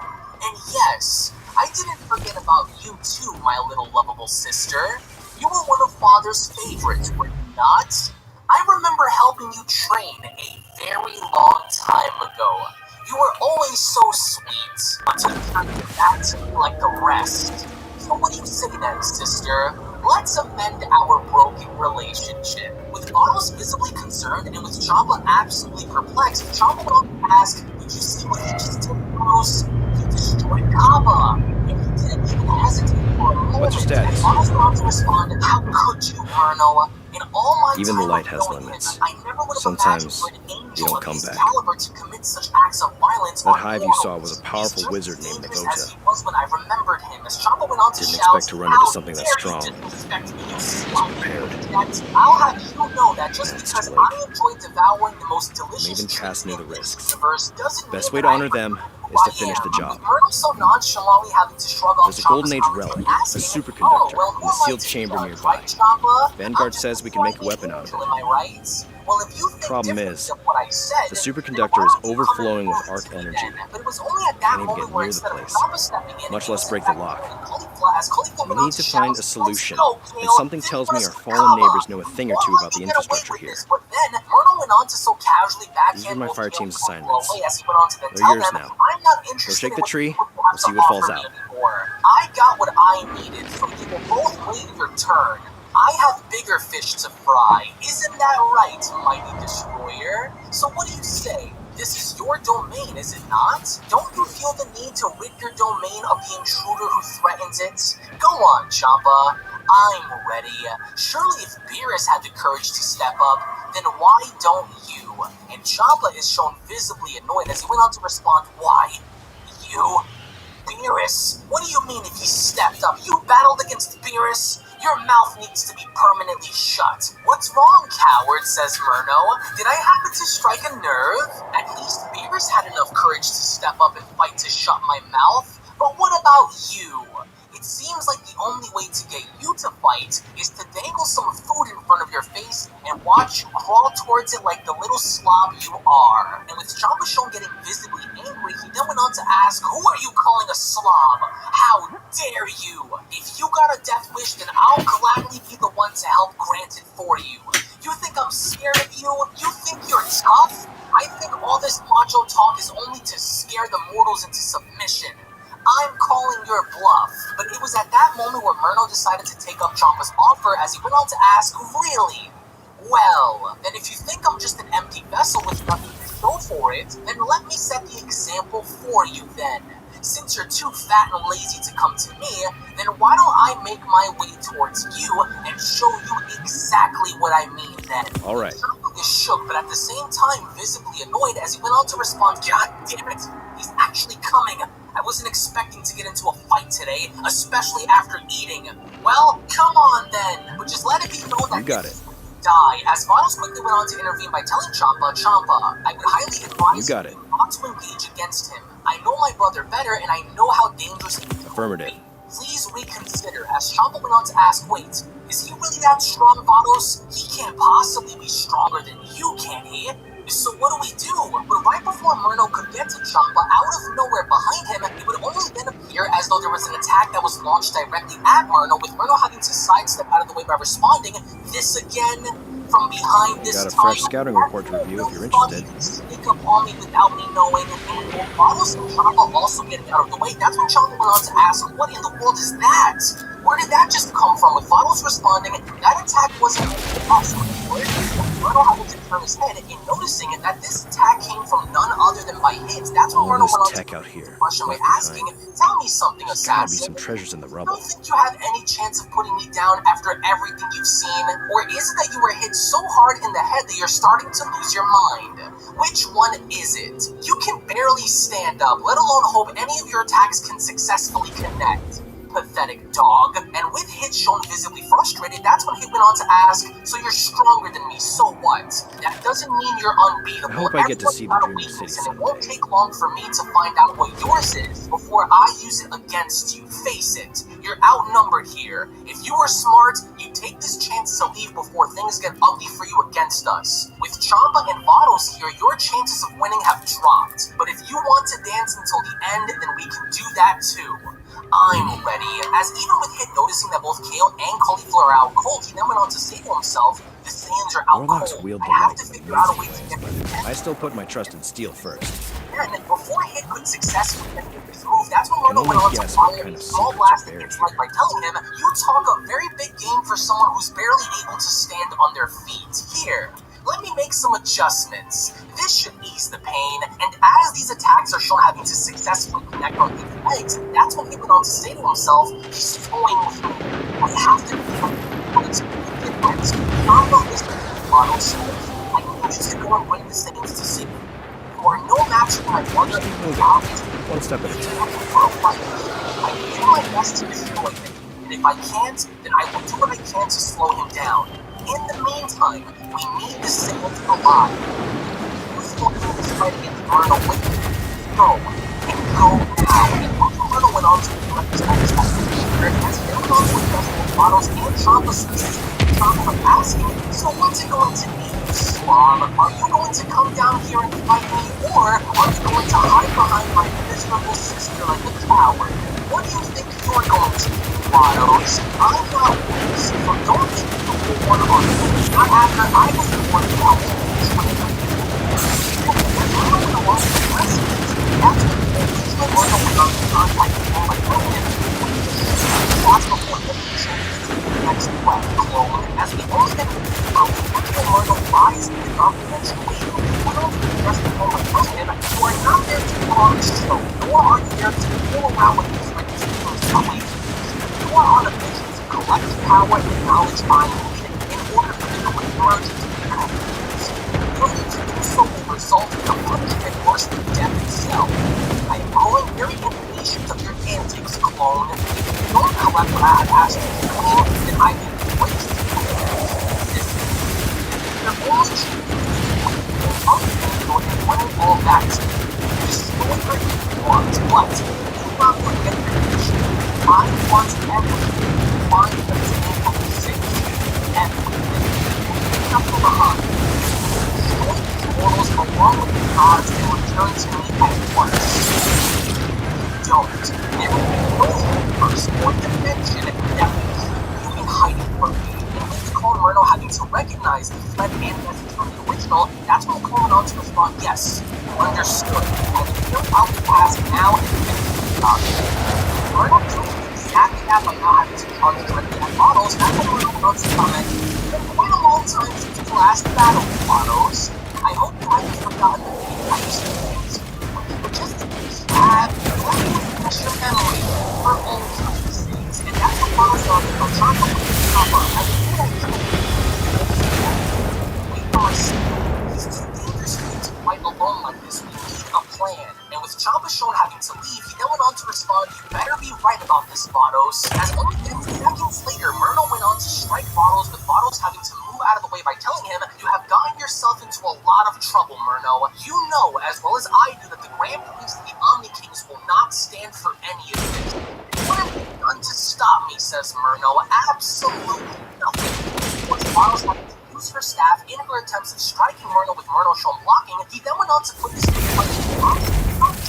and yes, I didn't forget about you too, my little lovable sister. You were one of Father's favorites, were you not? I remember helping you train a very long time ago. You were always so sweet, until you turned your back to me like the rest. So what do you say then, sister? Let's amend our broken relationship." With Vados visibly concerned and with Champa absolutely perplexed, Champa went on to ask, "Did you see what he just did, Vados? He destroyed Kaba, and he didn't even hesitate for a moment." What's your status? And Vados went on to respond, "How could you, Myrno? In all my Even the time light of has knowing limits. him, I never would have Sometimes imagined for an you angel don't of come his back. caliber to commit such acts of violence That on hive you mortals. saw was a powerful He's just wizard as named dangerous as Nagota. he was when I remembered him." As Champa went on to Didn't shout, expect to run into "How something that dare strong. you disrespect me, you Was slime!" prepared. That I'll have you know that just And it's because too late. I enjoy devouring the most delicious even treats Cass knew in the this risks. universe doesn't Best mean way that to I honor them forget who is to I finish am. the job. With Myrtle so nonchalantly having to shrug off There's a Champa's Golden Age comments relic, by a asking, superconductor, "Oh, well, who in a am I sealed to chamber judge, nearby. right, Champa? Vanguard I'm just says we can make a weapon out of angel, it. am I right? Well, if you think Problem differently is, of what I said, the then superconductor why is don't you come and overflowing with prove it arc to me energy. then?" But it was only at that Can't even moment get where near the instead of place, Champa stepping in much and less using break the that lock. golden cauliflower as Cauliflower We went on need to to find shout, a solution, "Let's go, and Kale. something This tells me was our the fallen cover. neighbors know a thing or two We'll about the let you get away infrastructure with here. this." But then Myrtle went on to so casually These were backhand my both fire Kale and team's Cauliflower assignments. away as he went on to then They're tell yours them, now. "I'm not Go interested shake in the what tree you have and to see what falls offer me out. anymore. I got what I needed, so you will both wait your turn. I have bigger fish to fry. Isn't that right, mighty destroyer? So what do you say? This is your domain, is it not? Don't you feel the need to rid your domain of the intruder who threatens it? Go on, Champa. I'm ready. Surely if Beerus had the courage to step up, then why don't you?" And Champa is shown visibly annoyed as he went on to respond, "Why? You? Beerus? What do you mean if he stepped up? You battled against Beerus? Your mouth needs to be permanently shut." "What's wrong, coward?" says Murno. "Did I happen to strike a nerve? At least Beerus had enough courage to step up and fight to shut my mouth. But what about you? It seems like the only way to get you to fight is to dangle some food in front of your face and watch you crawl towards it like the little slob you are." And with Champa shown getting visibly angry, he then went on to ask, "Who are you calling a slob? How dare you? If you got a death wish, then I'll gladly be the one to help grant it for you. You think I'm scared of you? You think you're tough? I think all this macho talk is only to scare the mortals into submission. I'm calling your bluff." But it was at that moment where Murno decided to take up Champa's offer as he went on to ask, "Really? Well, then if you think I'm just an empty vessel with nothing to show for it, then let me set the example for you then. Since you're too fat and lazy to come to me, then why don't I make my way towards you and show you exactly what I mean then?" All right. Champa is shook, but at the same time visibly annoyed as he went on to respond, "God damn it, he's actually coming. I wasn't expecting to get into a fight today, especially after eating. Well, come on then, but just let it be known that You got it. die," as Bottles quickly went on to intervene by telling Champa, "I would highly advise You got it. not to engage against him. I know my brother better, and I know how dangerous he can Affirmative. be. Please reconsider," as Champa went on to ask, "Wait, is he really that strong, Bottles? He can't possibly be stronger than you, can he? So what do we do?" But right before Murno could get to Champa, out of nowhere behind him, it would only then appear as though there was an attack that was launched directly at Murno, with Murno having to sidestep out of the way by responding, this again from behind this Got a time. fresh scouting report to review if you're interested. Sneak up on me without me knowing, and with both Bottles and Champa also getting out of the way, that's when Champa went on to ask, "What in the world is that? Where did that just come from?" With Bottles responding, "That attack wasn't meant for us." Murno having to turn his head and noticing that this attack came from none other than by hits. That's when All Murno this went on tech to out here, question by left asking, behind. "Tell me something, There's gotta be assassin. some treasures in the You rubble. don't think you have any chance of putting me down after everything you've seen? Or is it that you were hit so hard in the head that you're starting to lose your mind? Which one is it? You can barely stand up, let alone hope any of your attacks can successfully connect. Pathetic dog." And with Hit shown visibly frustrated, that's when Hit went on to ask, "So you're stronger than me, so what? That doesn't mean you're unbeatable. I hope I get to Everyone's see the got a Dreaming City weakness, and it won't someday. take long for me to find out what yours is before I use it against you. Face it, you're outnumbered here. If you were smart, you'd take this chance to leave before things get ugly for you against us. With Champa and Bottles here, your chances of winning have dropped. But if you want to dance until the end, then we can do that too. I'm ready." As even with Hit noticing that both Kale and Cauliflower are out cold, he then went on to say to himself, "The Saiyans are out Warlocks cold. wield I the have light to in figure out a way amazing to ways, get but I still put my trust in steel first. And before Hit could successfully make his move, that's when Can Murno went only on to guess what fire kind a of small secrets blast are at buried Hit's here. leg by telling him, "You talk a very big game for someone who's barely able to stand on their feet. Here, let me make some adjustments. This should ease the pain." And as these attacks are shown having to successfully connect on Hit's legs, that's when he went on to say to himself, "He's toying with me. I have to be different. Champa listened to the model says, I need you to go and bring the Saiyans to safety. You are no match for my brother, Just keep and moving, obviously one step at a time. looking for a fight. I will do my best to destroy him, and if I can't, then I will do what I can to slow him down. In the meantime, we need the Saiyans alive. You still doing this fight against Murno with me. Go, and go now." And after Murno went on to become his satisfaction, as he then went on to address both Bottles and Champa, specifically Champa by asking, "So what's it going to be, you slob? Are you going to come down here and fight me, or are you going to hide behind my miserable sister like a coward? What do you think you're going to do?" Vados. I'm not weak, so don't think you can warn on me. Not after I was the one who helped you train. As Myrna went along with the lessons, that's when the original Myrna went on to contact the boy Roman, that's before getting changed to the next web clone. As we almost get to the original Myrna lies in the confidential meeting, we don't address the boy Roman, who are not there to put on the show, nor are you there to fool around with these ridiculous beliefs. You are on a mission to collect the power and knowledge I need in order for the Great Merge to be complete. Failure to do so will result in a punishment worse than death itself. I am growing very impatient of your antics, clone. If you don't collect what I have asked you to do, then I will be placed to this. Your only chance to do is unfaithful and bring all back to me. Destroy her if you want, but do not forget your mission. I want everything to find the tank of the six. Everything. Pick up from behind. Destroy these mortals along with the gods and return to me at once. Don't. There will be no universe or dimension that will keep you in hiding from me. And with the clone Myrno having to recognize the fled ancestors from the original, that's when the clone went on to respond, yes, understood. I will fill out the task now and finish the job. Myrno doing exactly that by not having to charge directly at models, that's when Myrno went on to comment, it's been quite a long time since the last battle, models. I hope you haven't forgotten the thing I used to think when you were just a tad, let me refresh your memory for all time's sakes. And that's what models are from Chopper with the Chopper. I would do that too. Wait for my son. He's too dangerous for you to fight alone like this. We need a plan. And with Champa shown having to leave, he then went on to respond, you better be right about this, Vados. As only 10 seconds later, Myrno went on to strike Vados, with Vados having to move out of the way by telling him, you have gotten yourself into a lot of trouble, Myrno. You know as well as I do that the Grand Prix and the Omni Kings will not stand for any of this. What have you done to stop me, says Myrno. Absolutely nothing. Once Vados having to use her staff in her attempts at striking Myrno with Myrno shown blocking, he then went on to put this into question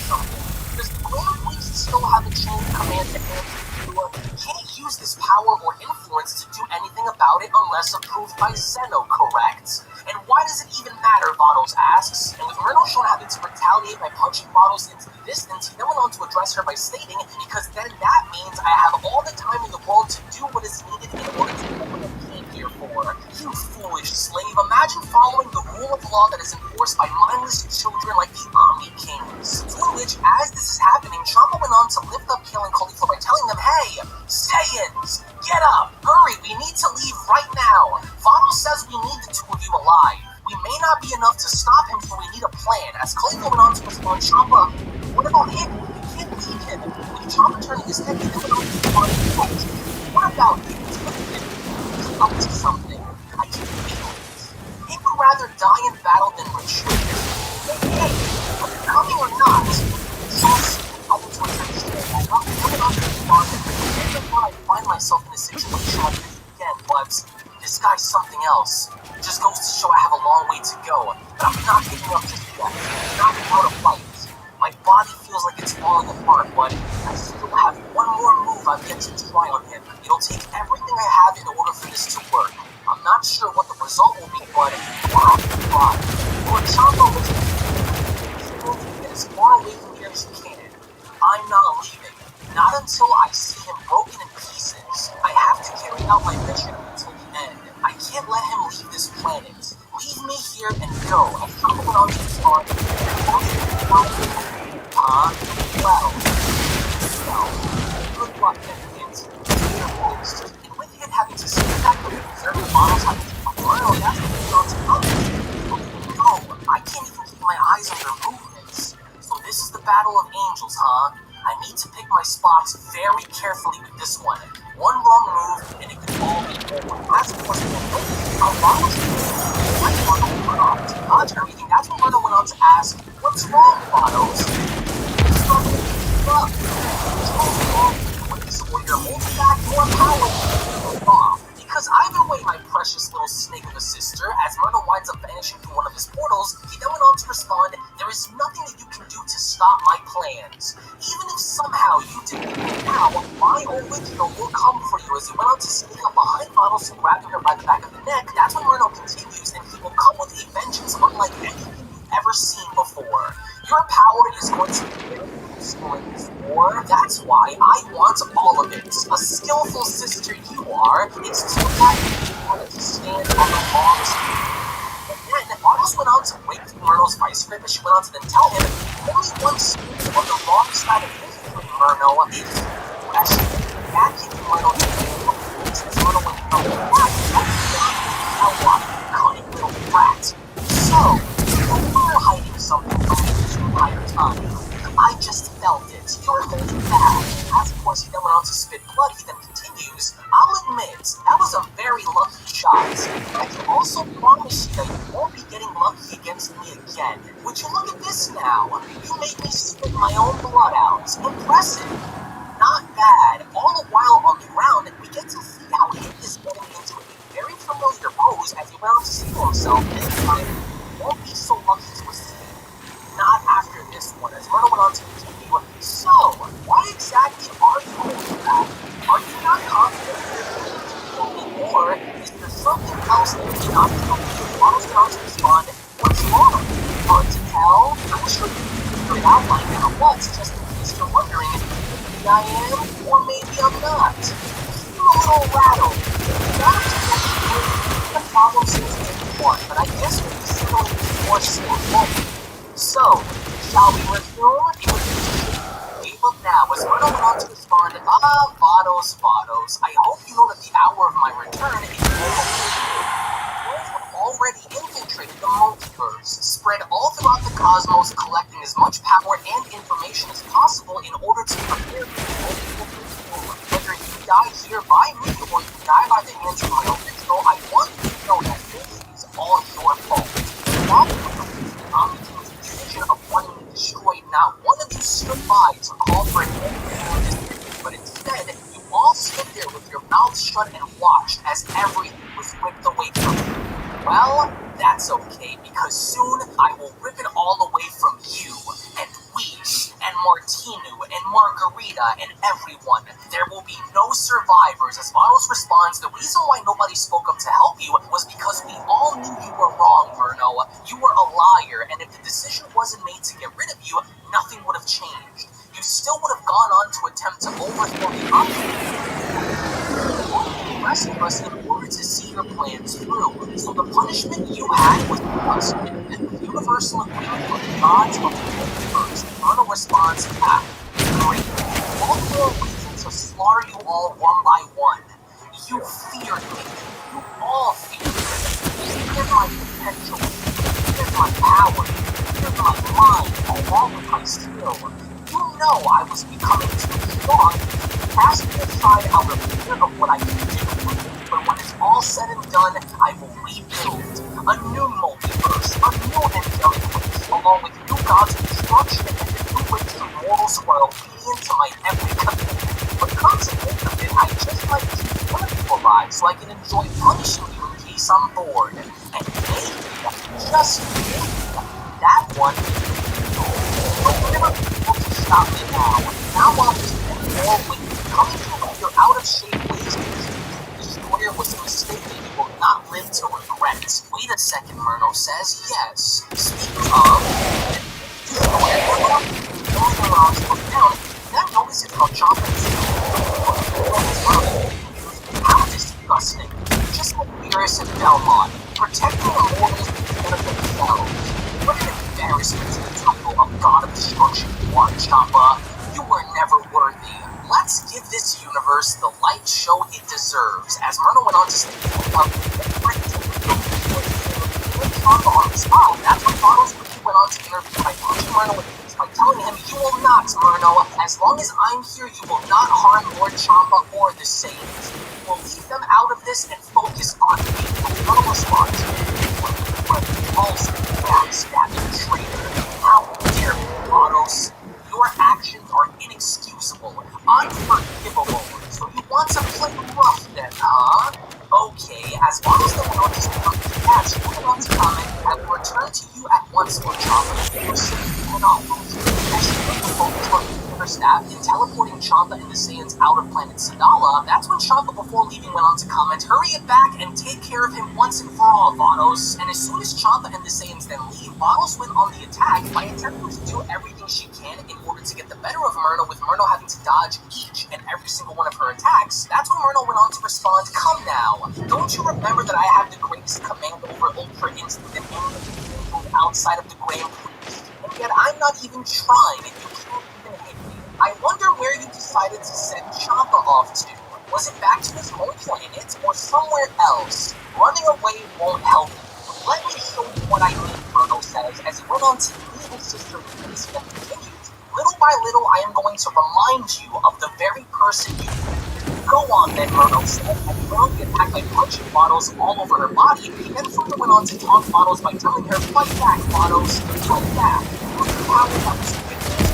something. Does the Grand Priest still have a chain of command to hand to you? He can't use this power or influence to do anything about it unless approved by Zeno, correct? And why does it even matter, Vados asks. And with Myrno shown having to retaliate by punching Vados into the distance, he then went on to address her by stating, because then that means I have all the time in the world to do what is needed in order to do what I came here for. You foolish slave, imagine following the rule of law that is enforced by mindless children like the Omni Kings. To which, as this is happening, Champa went on to lift up Kale and Khalifa by telling them, hey, Saiyans, get up, hurry, we need to leave right now. Vados says we need the two of you alive. We may not be enough to stop him, so we need a plan. As Khalifa went on to respond, Champa, what about him? We can't leave him. With Champa turning his head, he then went on to respond, what about him? He's up to something. I can feel it. He would rather die in battle than retreat. Hey, whether coming or not, trust having to attempt to stay back up and coming on to respond, and before I find myself in a situation like this again, but this guy's something else. It just goes to show I have a long way to go, but I'm not giving up just yet. I'm not without a fight. My body feels like it's falling apart, but I still have one more move I've yet to try on him. It'll take everything I have in order for this to work. I'm not sure what the result will be, but I'll try. For Champa, get as far away from here as you can. I'm not leaving. Not until I see him broken in pieces. I have to carry out my mission until the end. I can't let him leave this planet. Leave me here and go. As Champa went on to respond, well, good luck then, kids. And with him having to stay back with the observer models having to come around, that's when he went on to comment. No, I can't even keep my eyes on their movements. So this is the Battle of Angels, huh? I need to pick my spots very carefully with this one. One wrong move, and it could all be over. As for how Vados I want to run off to dodge everything. That's when Myrna went on to ask, what's wrong, Vados? You're holding back more power. Because either way, my precious little snake of a sister, as Myrna winds up vanishing through one of his portals, he then went on to respond, there is nothing that you can do to stop my plans. Even if somehow you did it now, my original will come grabbing her by the back of the neck, that's when Murno continues, and he will come with a vengeance unlike anything you've ever seen before. Your power is going to be very useful in this war. That's why I want all of it. A skillful sister you are, it's too bad you wanted to stand on the wrong side. And then Autos went on to break through Murno's vice grip, and she went on to then tell him, only one student on the wrong side of history, Murno, is as she back kicking Murno to the face as Murno went out of cunning little brat. So, you were hiding something from me this entire time. I just felt it. You're holding back. As of course he then went on to spit blood, he then continues, I'll admit, that was a very lucky shot. I can also promise you that you won't be getting lucky against me again. Would you look at this now? You made me spit my own blood out. Impressive. Not bad. All the while on the ground, we get to see how he is getting into a very familiar pose as he went on to say to himself, this time, won't be so lucky to escape. Not after this one, as Murno went on to continue. So, why exactly are you holding back? Are you not confident or is there something else that you're not telling me? Autos went on to respond, what's wrong? Hard to tell? I'm sure you can figure it out by now, but just in case you're wondering, maybe I am, or maybe I'm not. You seem a little rattled. Not the problem seems to be one, but I guess we'll be settling more soon. So, shall we resume? Look now, as Murno went on to respond, Vados, I hope you know that the hour of my return is already infiltrated the multiverse, spread all throughout the cosmos, collecting as much power and information as possible in order to prepare for whether you die here by me or you die by the hands of my own control, I want you to know that this is all your fault. Of wanting to destroy, not one of you stood by to call for an end to this, but instead, you all stood there with your mouths shut and watched as everything was ripped away from you. Well, that's okay, because soon I will rip it all away from you, and Weiss, and Martinu, and Margarita, and everyone. There will be no survivors. As Vados responds, the reason why nobody spoke up to help you was because we all knew you were wrong, Murno. You were a liar, and if the decision wasn't made to get rid of you, nothing would have changed. You still would have gone on to attempt to overthrow the rest of us in order to see your plans through. So the punishment you had was just and the universal agreement of the gods of the universe. Murno responds, great. All for a reason to slaughter you all one by one. You feared me. You all feared me. You feared my potential. You feared my power. You feared my mind, along with my skill. You know I was becoming too strong. Cast me aside out of fear of what I can do. But when it's all said and done, I will rebuild a new multiverse, a new angelic race, along with new gods of destruction and a new race of mortals who are obedient to my every command. But come to think of it, I just like to keep one of you alive so I can enjoy punishing you in case I'm bored. And maybe, just maybe, that one will never be able to stop me now. Now I'll just get more with you, coming to your out-of-shape ways because Destroyer was a mistake that you will not live to regret. Wait a second, Murno says, yes. Speaking of, Destroyer, going around to look down, then notices how Chompa is how disgusting. Just like Beerus and Belmont, protecting the mortals instead of themselves. What an embarrassment to the title of God of Destruction you are, Chompa. You were never worthy. Let's give this universe the light show it deserves. As Murno went on to say about Chompa on the spot, that's when Vados quickly went on to interview by punching Murno with the face by telling him, you will not, Murno. As long as I'm here, you will not harm Lord Chompa or the Saiyans. You will leave them out of this and focus on me. Murno responds, false, backstabbing traitor. How dare you, Vados? Your actions are inexcusable, unforgivable. So you want to play rough then, huh? Okay, as Vados then went on to speak on the catch, he went on to comment, I will return to you at once, Lord Chompa. You were saying you cannot lose. As she put the focus on her staff in teleporting Champa and the Saiyan's outer planet Sadala. That's when Champa, before leaving, went on to comment, "Hurry it back and take care of him once and for all, Vados." And as soon as Champa and the Saiyans then leave, Vados went on the attack by attempting to do everything she can in order to get the better of Myrna, with Myrna having to dodge each and every single one of her attacks. That's when Myrna went on to respond, "Come now, don't you remember that I have the greatest command over Ultra Instinct and any outside of the Grand Priest? And yet I'm not even trying, and you can't even hit me. I wonder where you decided to send Champa off to. Was it back to his home planet or somewhere else? Running away won't help you. Let me show you what I mean," Myrna says, as he went on to knee his sister and continues, "Little by little, I am going to remind you of the very person you Go on then," Myrna said, and he went on to attack by punching Bottles all over her body. He then further went on to taunt Bottles by telling her, "Fight back, Bottles, fight back. Use the power that was given to you.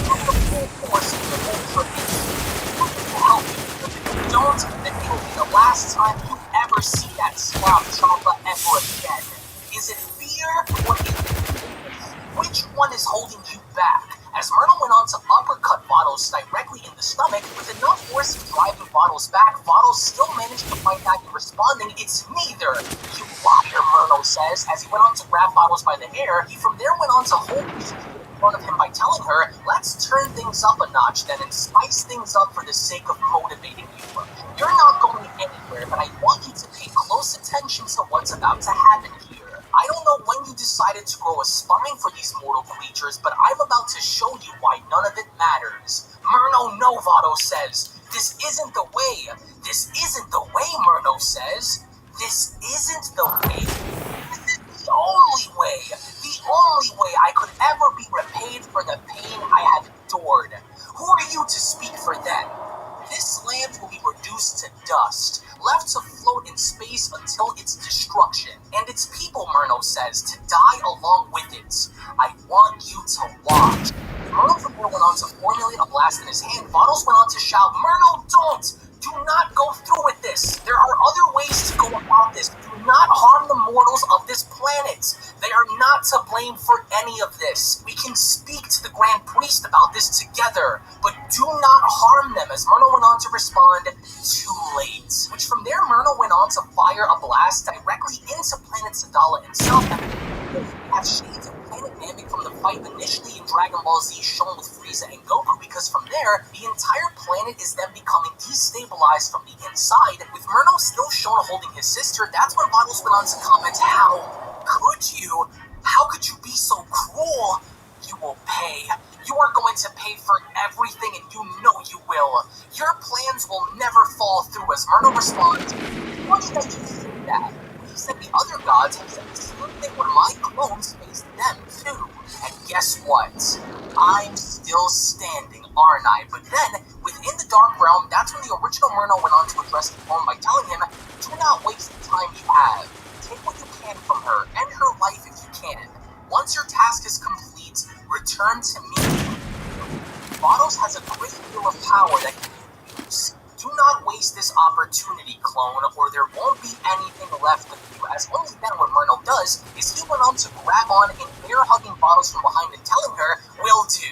Use the full force of the Ultra Instinct to help you. If you don't, then it will be the last time you ever see that slob Champa ever again. Is it fear or is it weakness? Which one is holding you back?" As Myrna went on to uppercut Bottles directly in the stomach, with enough force to drive Bottles back, Bottles still managed to fight back and responding, "It's neither, you liar," Myrna says, as he went on to grab Bottles by the hair. He from there went on to hold his in front of him by telling her, "Let's turn things up a notch then and spice things up for the sake of motivating you. You're not going anywhere, but I want you to pay close attention to what's about to happen here. I don't know when you decided to grow a spine for these mortal creatures, but I'm about to show you why none of it matters." Myrno Novato says, "This isn't the way. This isn't the way," Myrno says. "This isn't the way. This is the only way. The only way I could ever be repaid for the pain I have endured. Who are you to speak for them? This land will be reduced to dust, left to float in space until its destruction, and its people," Myrno says, "to die along with it. I want you to watch." Myrno from there went on to formulate a blast in his hand. Bottles went on to shout, "Myrno, don't! Do not go through with this. There are other ways to go about this. Do not harm the mortals of this planet. They are not to blame for any of this. We can speak to the Grand Priest about this together, but do not harm them," as Myrno went on to respond, "Too late." Which from there, Myrno went on to fire a blast directly into Planet Sadala itself. We have shades of Planet Namek from the fight initially in Dragon Ball Z shown with Frieza and Goku, because from there, the entire planet is then becoming destabilized from the inside, with Myrno still shown holding his sister. That's when Bottles went on to comment, "How could you? How could you be so cruel? You will pay. You are going to pay for everything, and you know you will. Your plans will never fall through," as Myrno responds, "Funny that you say that. He said the other gods have said the same thing when my clones faced them too. And guess what? I'm still standing, aren't I?" But then, within the Dark Realm, that's when the original Myrno went on to address the clone by telling him, "Do not waste the time you have. Take what you can from her, end her life if you can. Once your task is complete, return to me." Bottles has a great deal of power that he can use. Do not waste this opportunity, clone, or there won't be anything left of you, as only then what Myrno does is he went on to grab on and bear-hugging Bottles from behind and telling her, "Will do.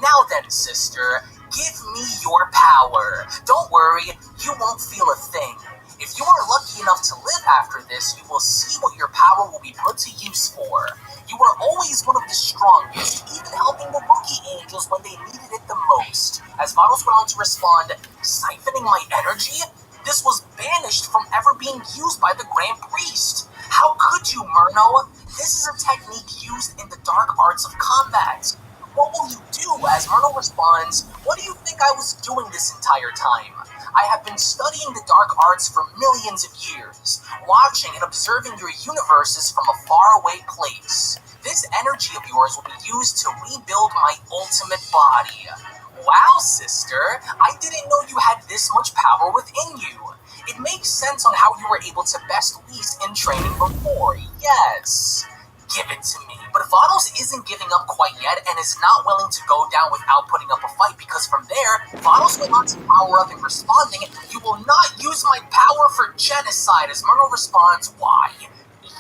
Now then, sister, give me your power. Don't worry, you won't feel a thing. If you are lucky enough to live after this, you will see what your power will be put to use for. You were always one of the strongest, even helping the rookie angels when they needed it the most." As Bottles went on to respond, "Siphoning my energy? This was banished from ever being used by the Grand Priest. How could you, Myrno? This is a technique used in the dark arts of combat. What will you do?" As Myrno responds, "What do you think I was doing this entire time? I have been studying the dark arts for millions of years, watching and observing your universes from a faraway place. This energy of yours will be used to rebuild my ultimate body." Wow, sister, I didn't know you had this much power within you. It makes sense on how you were able to best Whis in training before, yes. Give it to me. But Bottles isn't giving up quite yet and is not willing to go down without putting up a fight, because from there, Bottles went on to power up and responding, "You will not use my power for genocide," as Myrno responds, "Why?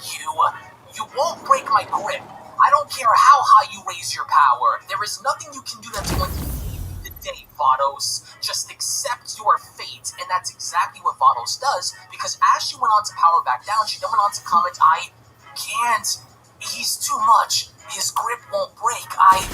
You won't break my grip. I don't care how high you raise your power. There is nothing you can do that's going to save you the day, Vados. Just accept your fate. And that's exactly what Vados does, because as she went on to power back down, she then went on to comment, I can't. He's too much. His grip won't break. I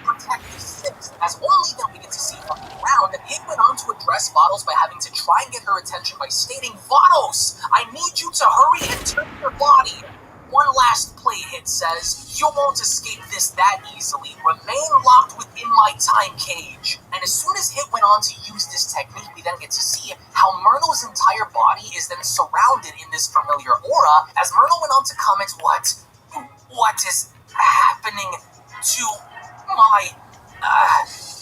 protect the sixth. As only then we get to see her on the ground, Hit went on to address Vados by having to try and get her attention by stating, Vados, I need you to hurry and turn your body. One last play, Hit says. You won't escape this that easily. Remain locked within my time cage. And as soon as Hit went on to use this technique, we then get to see how Myrna's entire body is then surrounded in this familiar aura. As Myrna went on to comment, what is happening to my,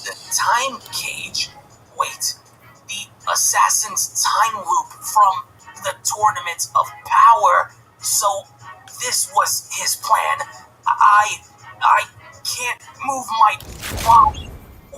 the time cage? Wait, the assassin's time loop from the Tournament of Power. So this was his plan. I can't move my body.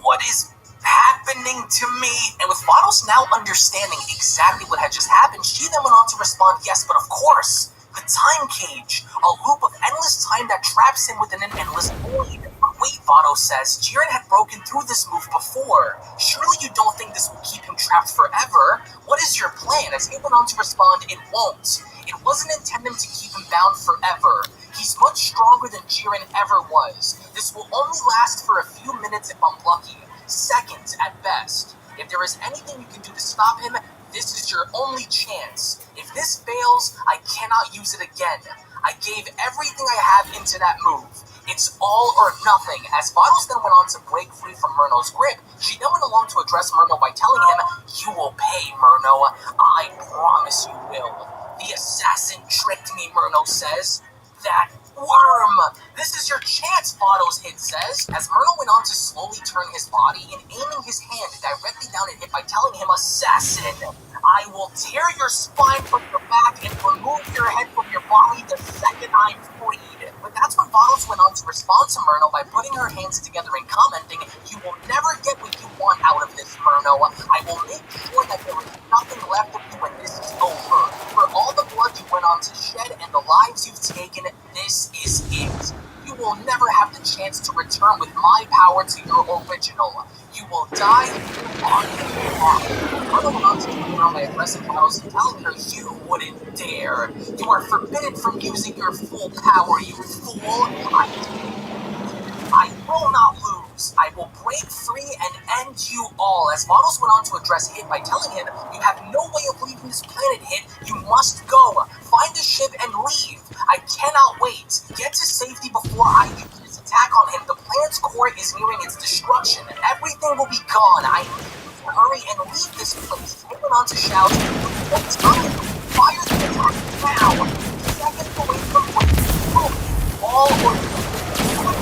What is happening to me? And with Vados now understanding exactly what had just happened, she then went on to respond, yes, but of course, the time cage, a loop of endless time that traps him within an endless void. Wait, Vados says, Jiren had broken through this move before. Surely you don't think this will keep him trapped forever? What is your plan? As he went on to respond, it won't. It wasn't intended to keep him bound forever. He's much stronger than Jiren ever was. This will only last for a few minutes if I'm lucky. Seconds at best. If there is anything you can do to stop him, this is your only chance. If this fails, I cannot use it again. I gave everything I have into that move. It's all or nothing. As Vados then went on to break free from Myrna's grip, she then went along to address Myrna by telling him, you will pay, Myrna. I promise you will. The assassin tricked me, Myrna says. That worm! This is your chance, Vados Hit says, as Myrna went on to slowly turn his body and aiming his hand directly down at Hit by telling him, assassin, I will tear your spine from your back and remove your head from your body the second I'm freed. But that's when Vados went on to respond to Myrna by putting her hands together and commenting, you will never get what you want out of this, Myrna. I will make sure that there is nothing left of you when this is over. For all the blood you went on to shed and the lives you've taken, this is it. You will never have the chance to return with my power to your original. You will die on your own. Myrna went on to confirm by addressing Vados and telling her you wouldn't dare. You are forbidden from using your full power, you fool. I will not lose. I will break free and end you all. As Vados went on to address Hit by telling him, you have no way of leaving this planet, Hit. You must go. Find a ship and leave. I cannot wait. Get to safety before I use this attack on him. The planet's core is nearing its destruction. Everything will be gone. I need you to hurry and leave this place. Hit went on to shout, what's coming? Fire the attack now. Seconds away from breaking all or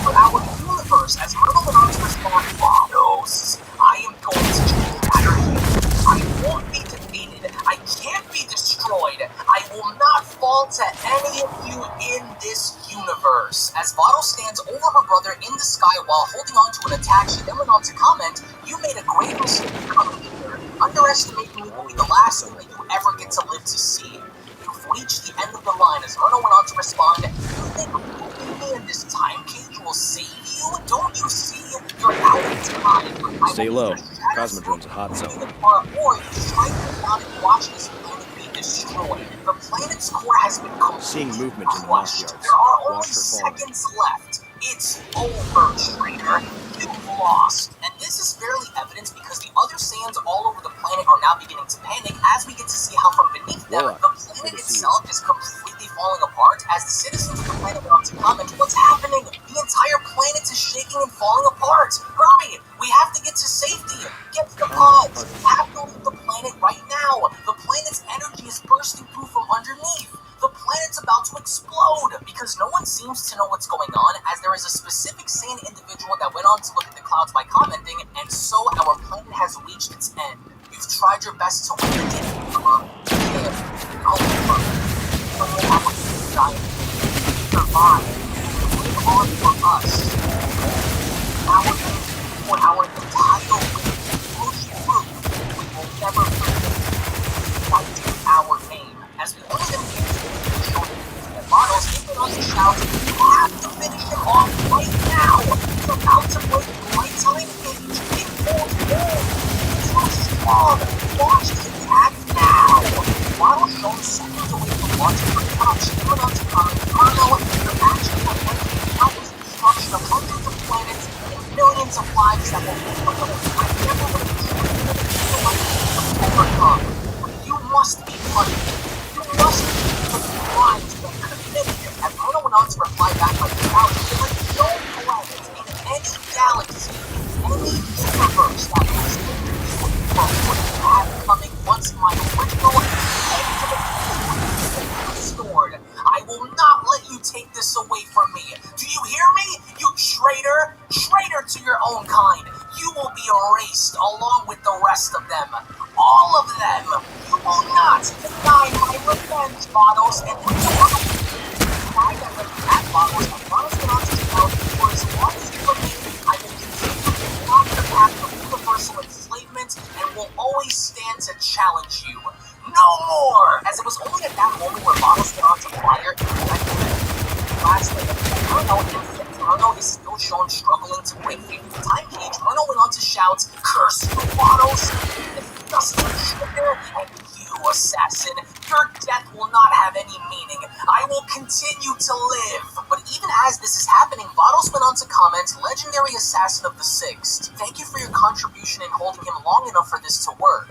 for our universe. As Myrna went on to respond, Vados, I am going to shatter you. I won't be defeated. I can't be destroyed. I will not fall to any of you in this universe. As Vados stands over her brother in the sky while holding on to an attack, she then went on to comment, you made a great mistake coming here. Underestimating me will be the last thing that you ever get to live to see. You've reached the end of the line. As Myrna went on to respond, you think moving me in this time cage will save you? Don't you see? You're out of time. Stay low. Cosmodrome's a hot zone. Or you strike me down and watch this planet be destroyed. The planet's core has been completely Seeing movement in the crushed. yards. There are only Watch for falling. seconds left. It's over, traitor. You've lost. And this is fairly evident because the other Saiyans all over the planet are now beginning to panic as we get to see how from beneath them, Warlock, the planet itself is completely falling apart as the citizens of the planet went on to comment, what's happening? The entire planet is shaking and falling apart. Hurry! We have to get to safety. Get to the pods. We have to leave the planet right now. The planet's energy is bursting through from underneath. The planet's about to explode because no one seems to know what's going on as there is a specific sane individual that went on to look at the clouds by commenting, and so our planet has reached its end. You've tried your best to win the game, however. However, our society survive and live on for us. Our name for our entire push through. We will never forget fighting our aim. As we look at them Vados, he went on to shout, you have to finish him off right now! He's about to break seconds away from launching her top, she went on to comment, Murno, you're actually preventing countless destruction of hundreds of planets and millions of lives that will be fulfilled. I never would have dreamed that you would overcome. But you must be punished. You must be for the crimes that committed. As Murno went on to reply back like, now there is no planet in any galaxy, any universe that has what you have coming once my original restored. I will not let you take this away from me. Do you hear me, you traitor? Traitor to your own kind. You will be erased along with the rest of them. All of them. You will not deny my revenge, Bottles, and you will try that at Bottles. I'm promising not to tell for as long as you remain, I will continue to walk the path of universal enslavement and will always stand to challenge you. No more! As it was only at that moment where Bottles went on to fire, lastly, Murno is still shown struggling to break free from the time cage. Murno went on to shout, curse you, Bottles! Disgusting traitor, and you, assassin, your death will not have any meaning. I will continue to live. But even as this is happening, Bottles went on to comment, legendary assassin of the Sixth. Thank you for your contribution in holding him long enough for this to work.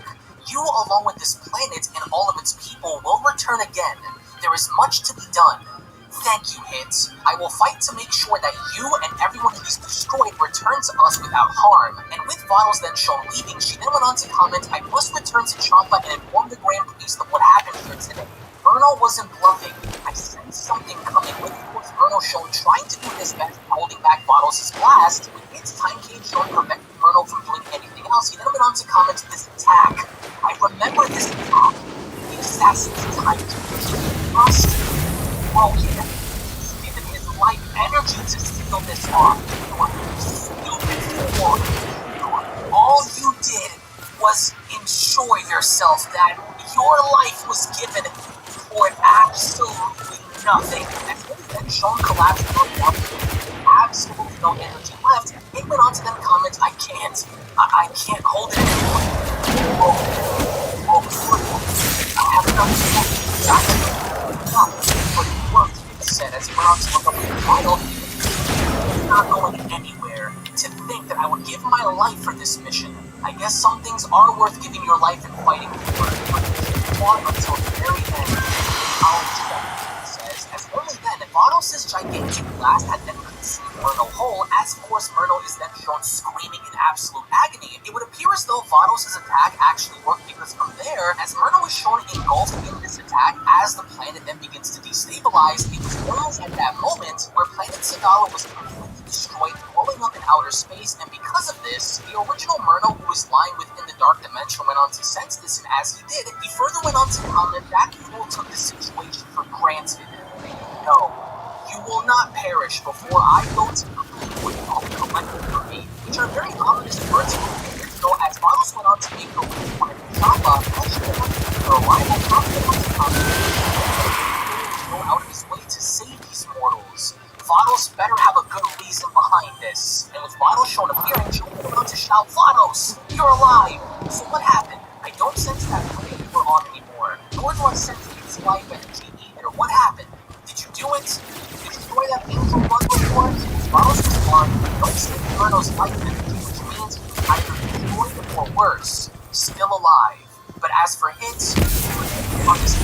You, along with this planet and all of its people, will return again. There is much to be done. Thank you, Hits. I will fight to make sure that you and everyone who is destroyed return to us without harm. And with Bottles then shown leaving, she then went on to comment, I must return to Champa and inform the Grand Priest of what happened here today. Murno wasn't bluffing. I sensed something coming. With course, Murno shown trying to do his best, holding back Bottles' blast. With Hits' time cage shown preventing Murno from doing anything else, he then went on to comment, this attack. I remember this attack. The assassin's time cage. Must broken. He's given his life energy to seal this off. Stupid fool. All you did was ensure yourself that your life was given for absolutely nothing. As he then shown collapsed on one, absolutely no energy left, he went on to then comment, I can't hold it anymore. I have nothing said as he went on to look up the title, he's not going anywhere. To think that I would give my life for this mission. I guess some things are worth giving your life and fighting for, but keep on until the very end. I'll accept, he says, as early then, Bottles' gigantic blast had then consumed Murno whole, as of course Murno is then shown screaming in absolute agony. It would appear as though Bottles' attack actually worked because from there, as Murno is shown engulfed in this attack, as the planet then begins to destabilize, it was almost at that moment where planet Sagala was completely destroyed, blowing up in outer space, and because of this, the original Murno, who was lying within the dark dimension, went on to sense this, and as he did, he further went on to comment that fool took the situation for granted. No, you will not perish before I go to complete what you all collected for me, which are very ominous words from me. So as Bottles went on to make her way to Champa, actually her rival Champa went on to comment, go out of his way to save these mortals. Vados better have a good reason behind this. And with Vados shown appearing, she went on to shout, Vados, you're alive! So what happened? I don't sense that plane you were on anymore. Nor do I sense its life energy either. What happened? Did you do it? Did you destroy that angel bug before? Vados responds, I don't see Inferno's life energy, which means he was either destroyed or worse, still alive. But as for Hits, on this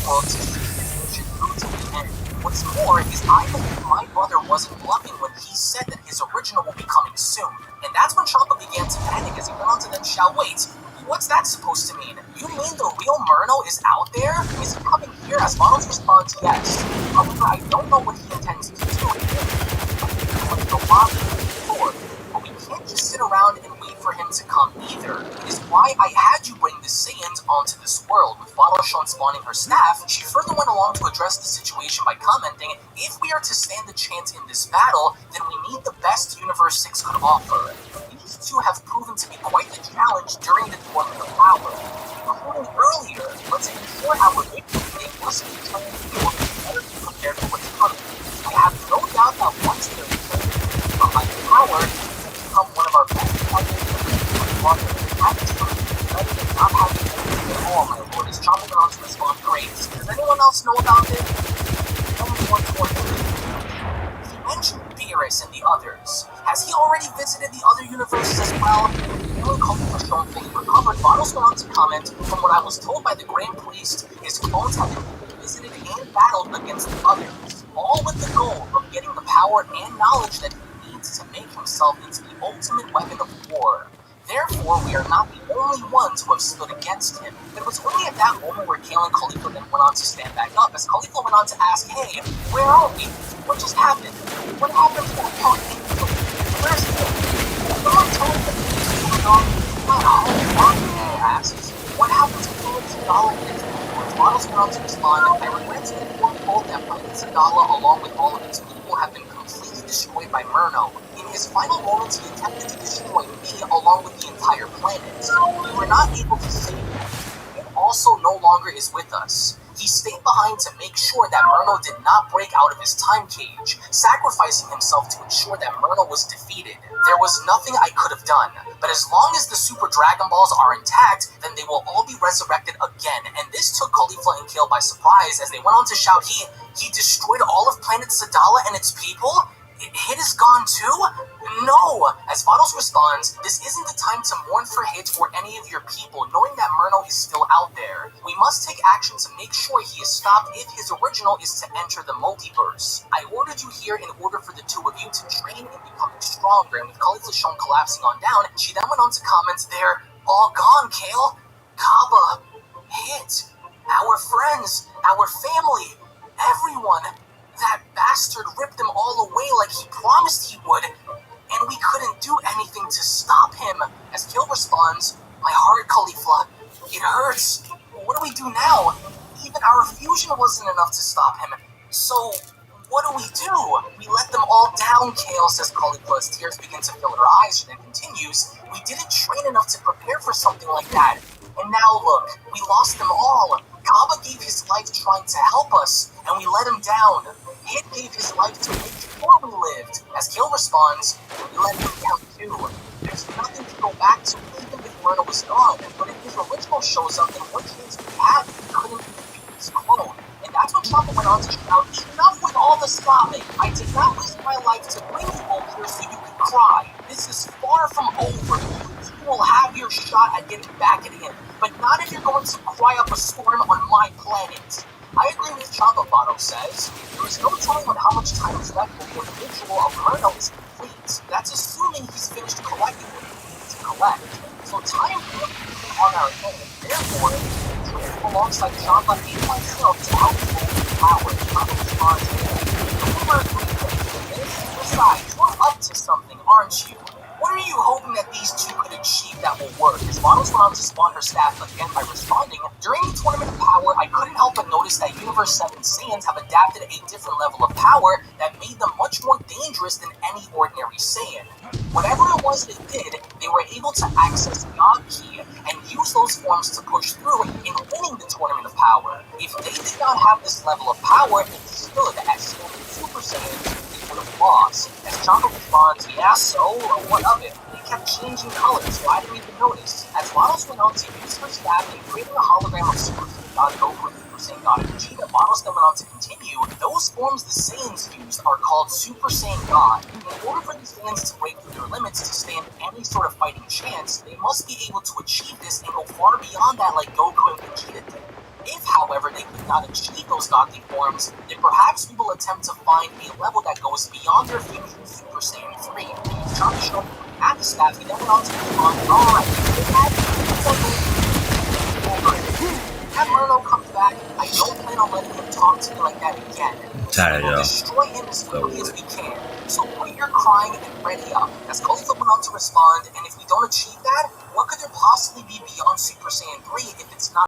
world to see his mission through to the end. What's more is I believe my brother wasn't bluffing when he said that his original will be coming soon. And that's when Champa began to panic as he went on to then shout, wait, what's that supposed to mean? You mean the real Murno is out there? Is he coming here? As Bottles responds, yes. However, I don't know what he intends to do. But we can't just sit around and wait for him to come either. It is why I had you bring the Saiyans onto this world. With Bottles shown spawning her staff, she further went along to address the situation by commenting, if we are to stand a chance in this battle, then we need the best Universe 6 could offer. These two have proven to be quite the challenge during the deployment of power. Including earlier, let's ensure our victory must be trained to be better prepared for what's coming. I have no doubt that once they're trained behind power, they become one of our best fighters I'm just better than not having anything at all, my lord. Is Champa went on to respond, great. Does anyone else know about this? Only one point. He mentioned Beerus and the others. Has he already visited the other universes as well? Knowing Khalifa shown fully recovered, Bottles went on to comment, from what I was told by the Grand Priest, his clones have been visited and battled against the others, all with the goal of getting the power and knowledge that he needs to make himself into the ultimate weapon of war. Therefore, we are not the only ones who have stood against him. It was only at that moment where Kale and Khalifa then went on to stand back up, as Khalifa went on to ask, hey, where are we? What just happened? What happened to that punk? Where's Kale? Someone told me that this is going on. Wow, Kale asks, what happened to Planet Sadala and its people? As Bottles went on to respond, I regret to inform both that Planet Sadala, along with all of its people, have been completely destroyed by Murno. In his final moments, he attempted to destroy me along with the entire planet. We were not able to save him. He also no longer is with us. He stayed behind to make sure that Murno did not break out of his time cage, sacrificing himself to ensure that Murno was defeated. There was nothing I could have done, but as long as the Super Dragon Balls are intact, then they will all be resurrected again, and this took Khalifa and Kale by surprise as they went on to shout, he destroyed all of planet Sadala and its people? Hit is gone too? No! As Bottles responds, this isn't the time to mourn for Hit or any of your people, knowing that Murno is still out there. We must take action to make sure he is stopped if his original is to enter the multiverse. I ordered you here in order for the two of you to train in becoming stronger, and with Khalifa shown collapsing on down, she then went on to comment, they're all gone, Kale. Kaba, Hit, our friends, our family, everyone. That bastard ripped them all away like he promised he would, and we couldn't do anything to stop him. As Kale responds, my heart, Khalifa, it hurts. What do we do now? Even our fusion wasn't enough to stop him. So, what do? We let them all down, Kale, says Khalifa as tears begin to fill her eyes. She then continues, we didn't train enough to prepare for something like that. And now look, we lost them all. Kaba gave his life trying to help us, and we let him down. Hit gave his life to make sure we lived. As Kale responds, we let him down too. There's nothing to go back to even if Murno was gone, but if his original shows up, then what chance we have if he couldn't defeat his clone? And that's when Chopper went on to shout, enough with all the sobbing! I did not risk my life to bring you over here so you could cry. This is far from over. You will have your shot at getting back at him, but not if you're going to cry up a storm on my planet. I agree with Chopper, Bono says. There is no telling on how much time is left before the ritual of Murno is complete. That's assuming he's finished collecting what he needs to collect. So time will be on our hands. Therefore, we train alongside Chopper and myself to help hold the power. Chopper responds, you were agreeing to this? Besides, you're up to something, aren't you? What are you hoping that these two could achieve that will work? As Bottles went on to spawn her staff again by responding, during the Tournament of Power, I couldn't help but notice that Universe 7 Saiyans have adapted a different level of power that made them much more dangerous than any ordinary Saiyan. Whatever it was they did, they were able to access God Ki and use those forms to push through in winning the Tournament of Power. If they did not have this level of power and stood as Super Saiyans, would have lost. As Chopper responds, yeah, so, what of it? They kept changing colors, so I didn't even notice. As Bottles went on to use her staff in creating a hologram of Super Saiyan God Goku and Super Saiyan God Vegeta, Bottles then went on to continue, those forms the Saiyans use are called Super Saiyan God. In order for the Saiyans to break through their limits to stand any sort of fighting chance, they must be able to achieve this and go far beyond that like Goku and Vegeta did. If, however, they could not achieve those godly forms, then perhaps we will attempt to find a level that goes beyond their fusion Super Saiyan 3. Chopper showed at the staff, he then went on to respond, alright, have Murno come back, I don't plan on letting him talk to me like that again. Tired, We'll destroy him as quickly as we can. So quit your crying and ready up. As Khalifa went on to respond, and if we don't achieve that, what could there possibly be beyond Super Saiyan 3 if it's not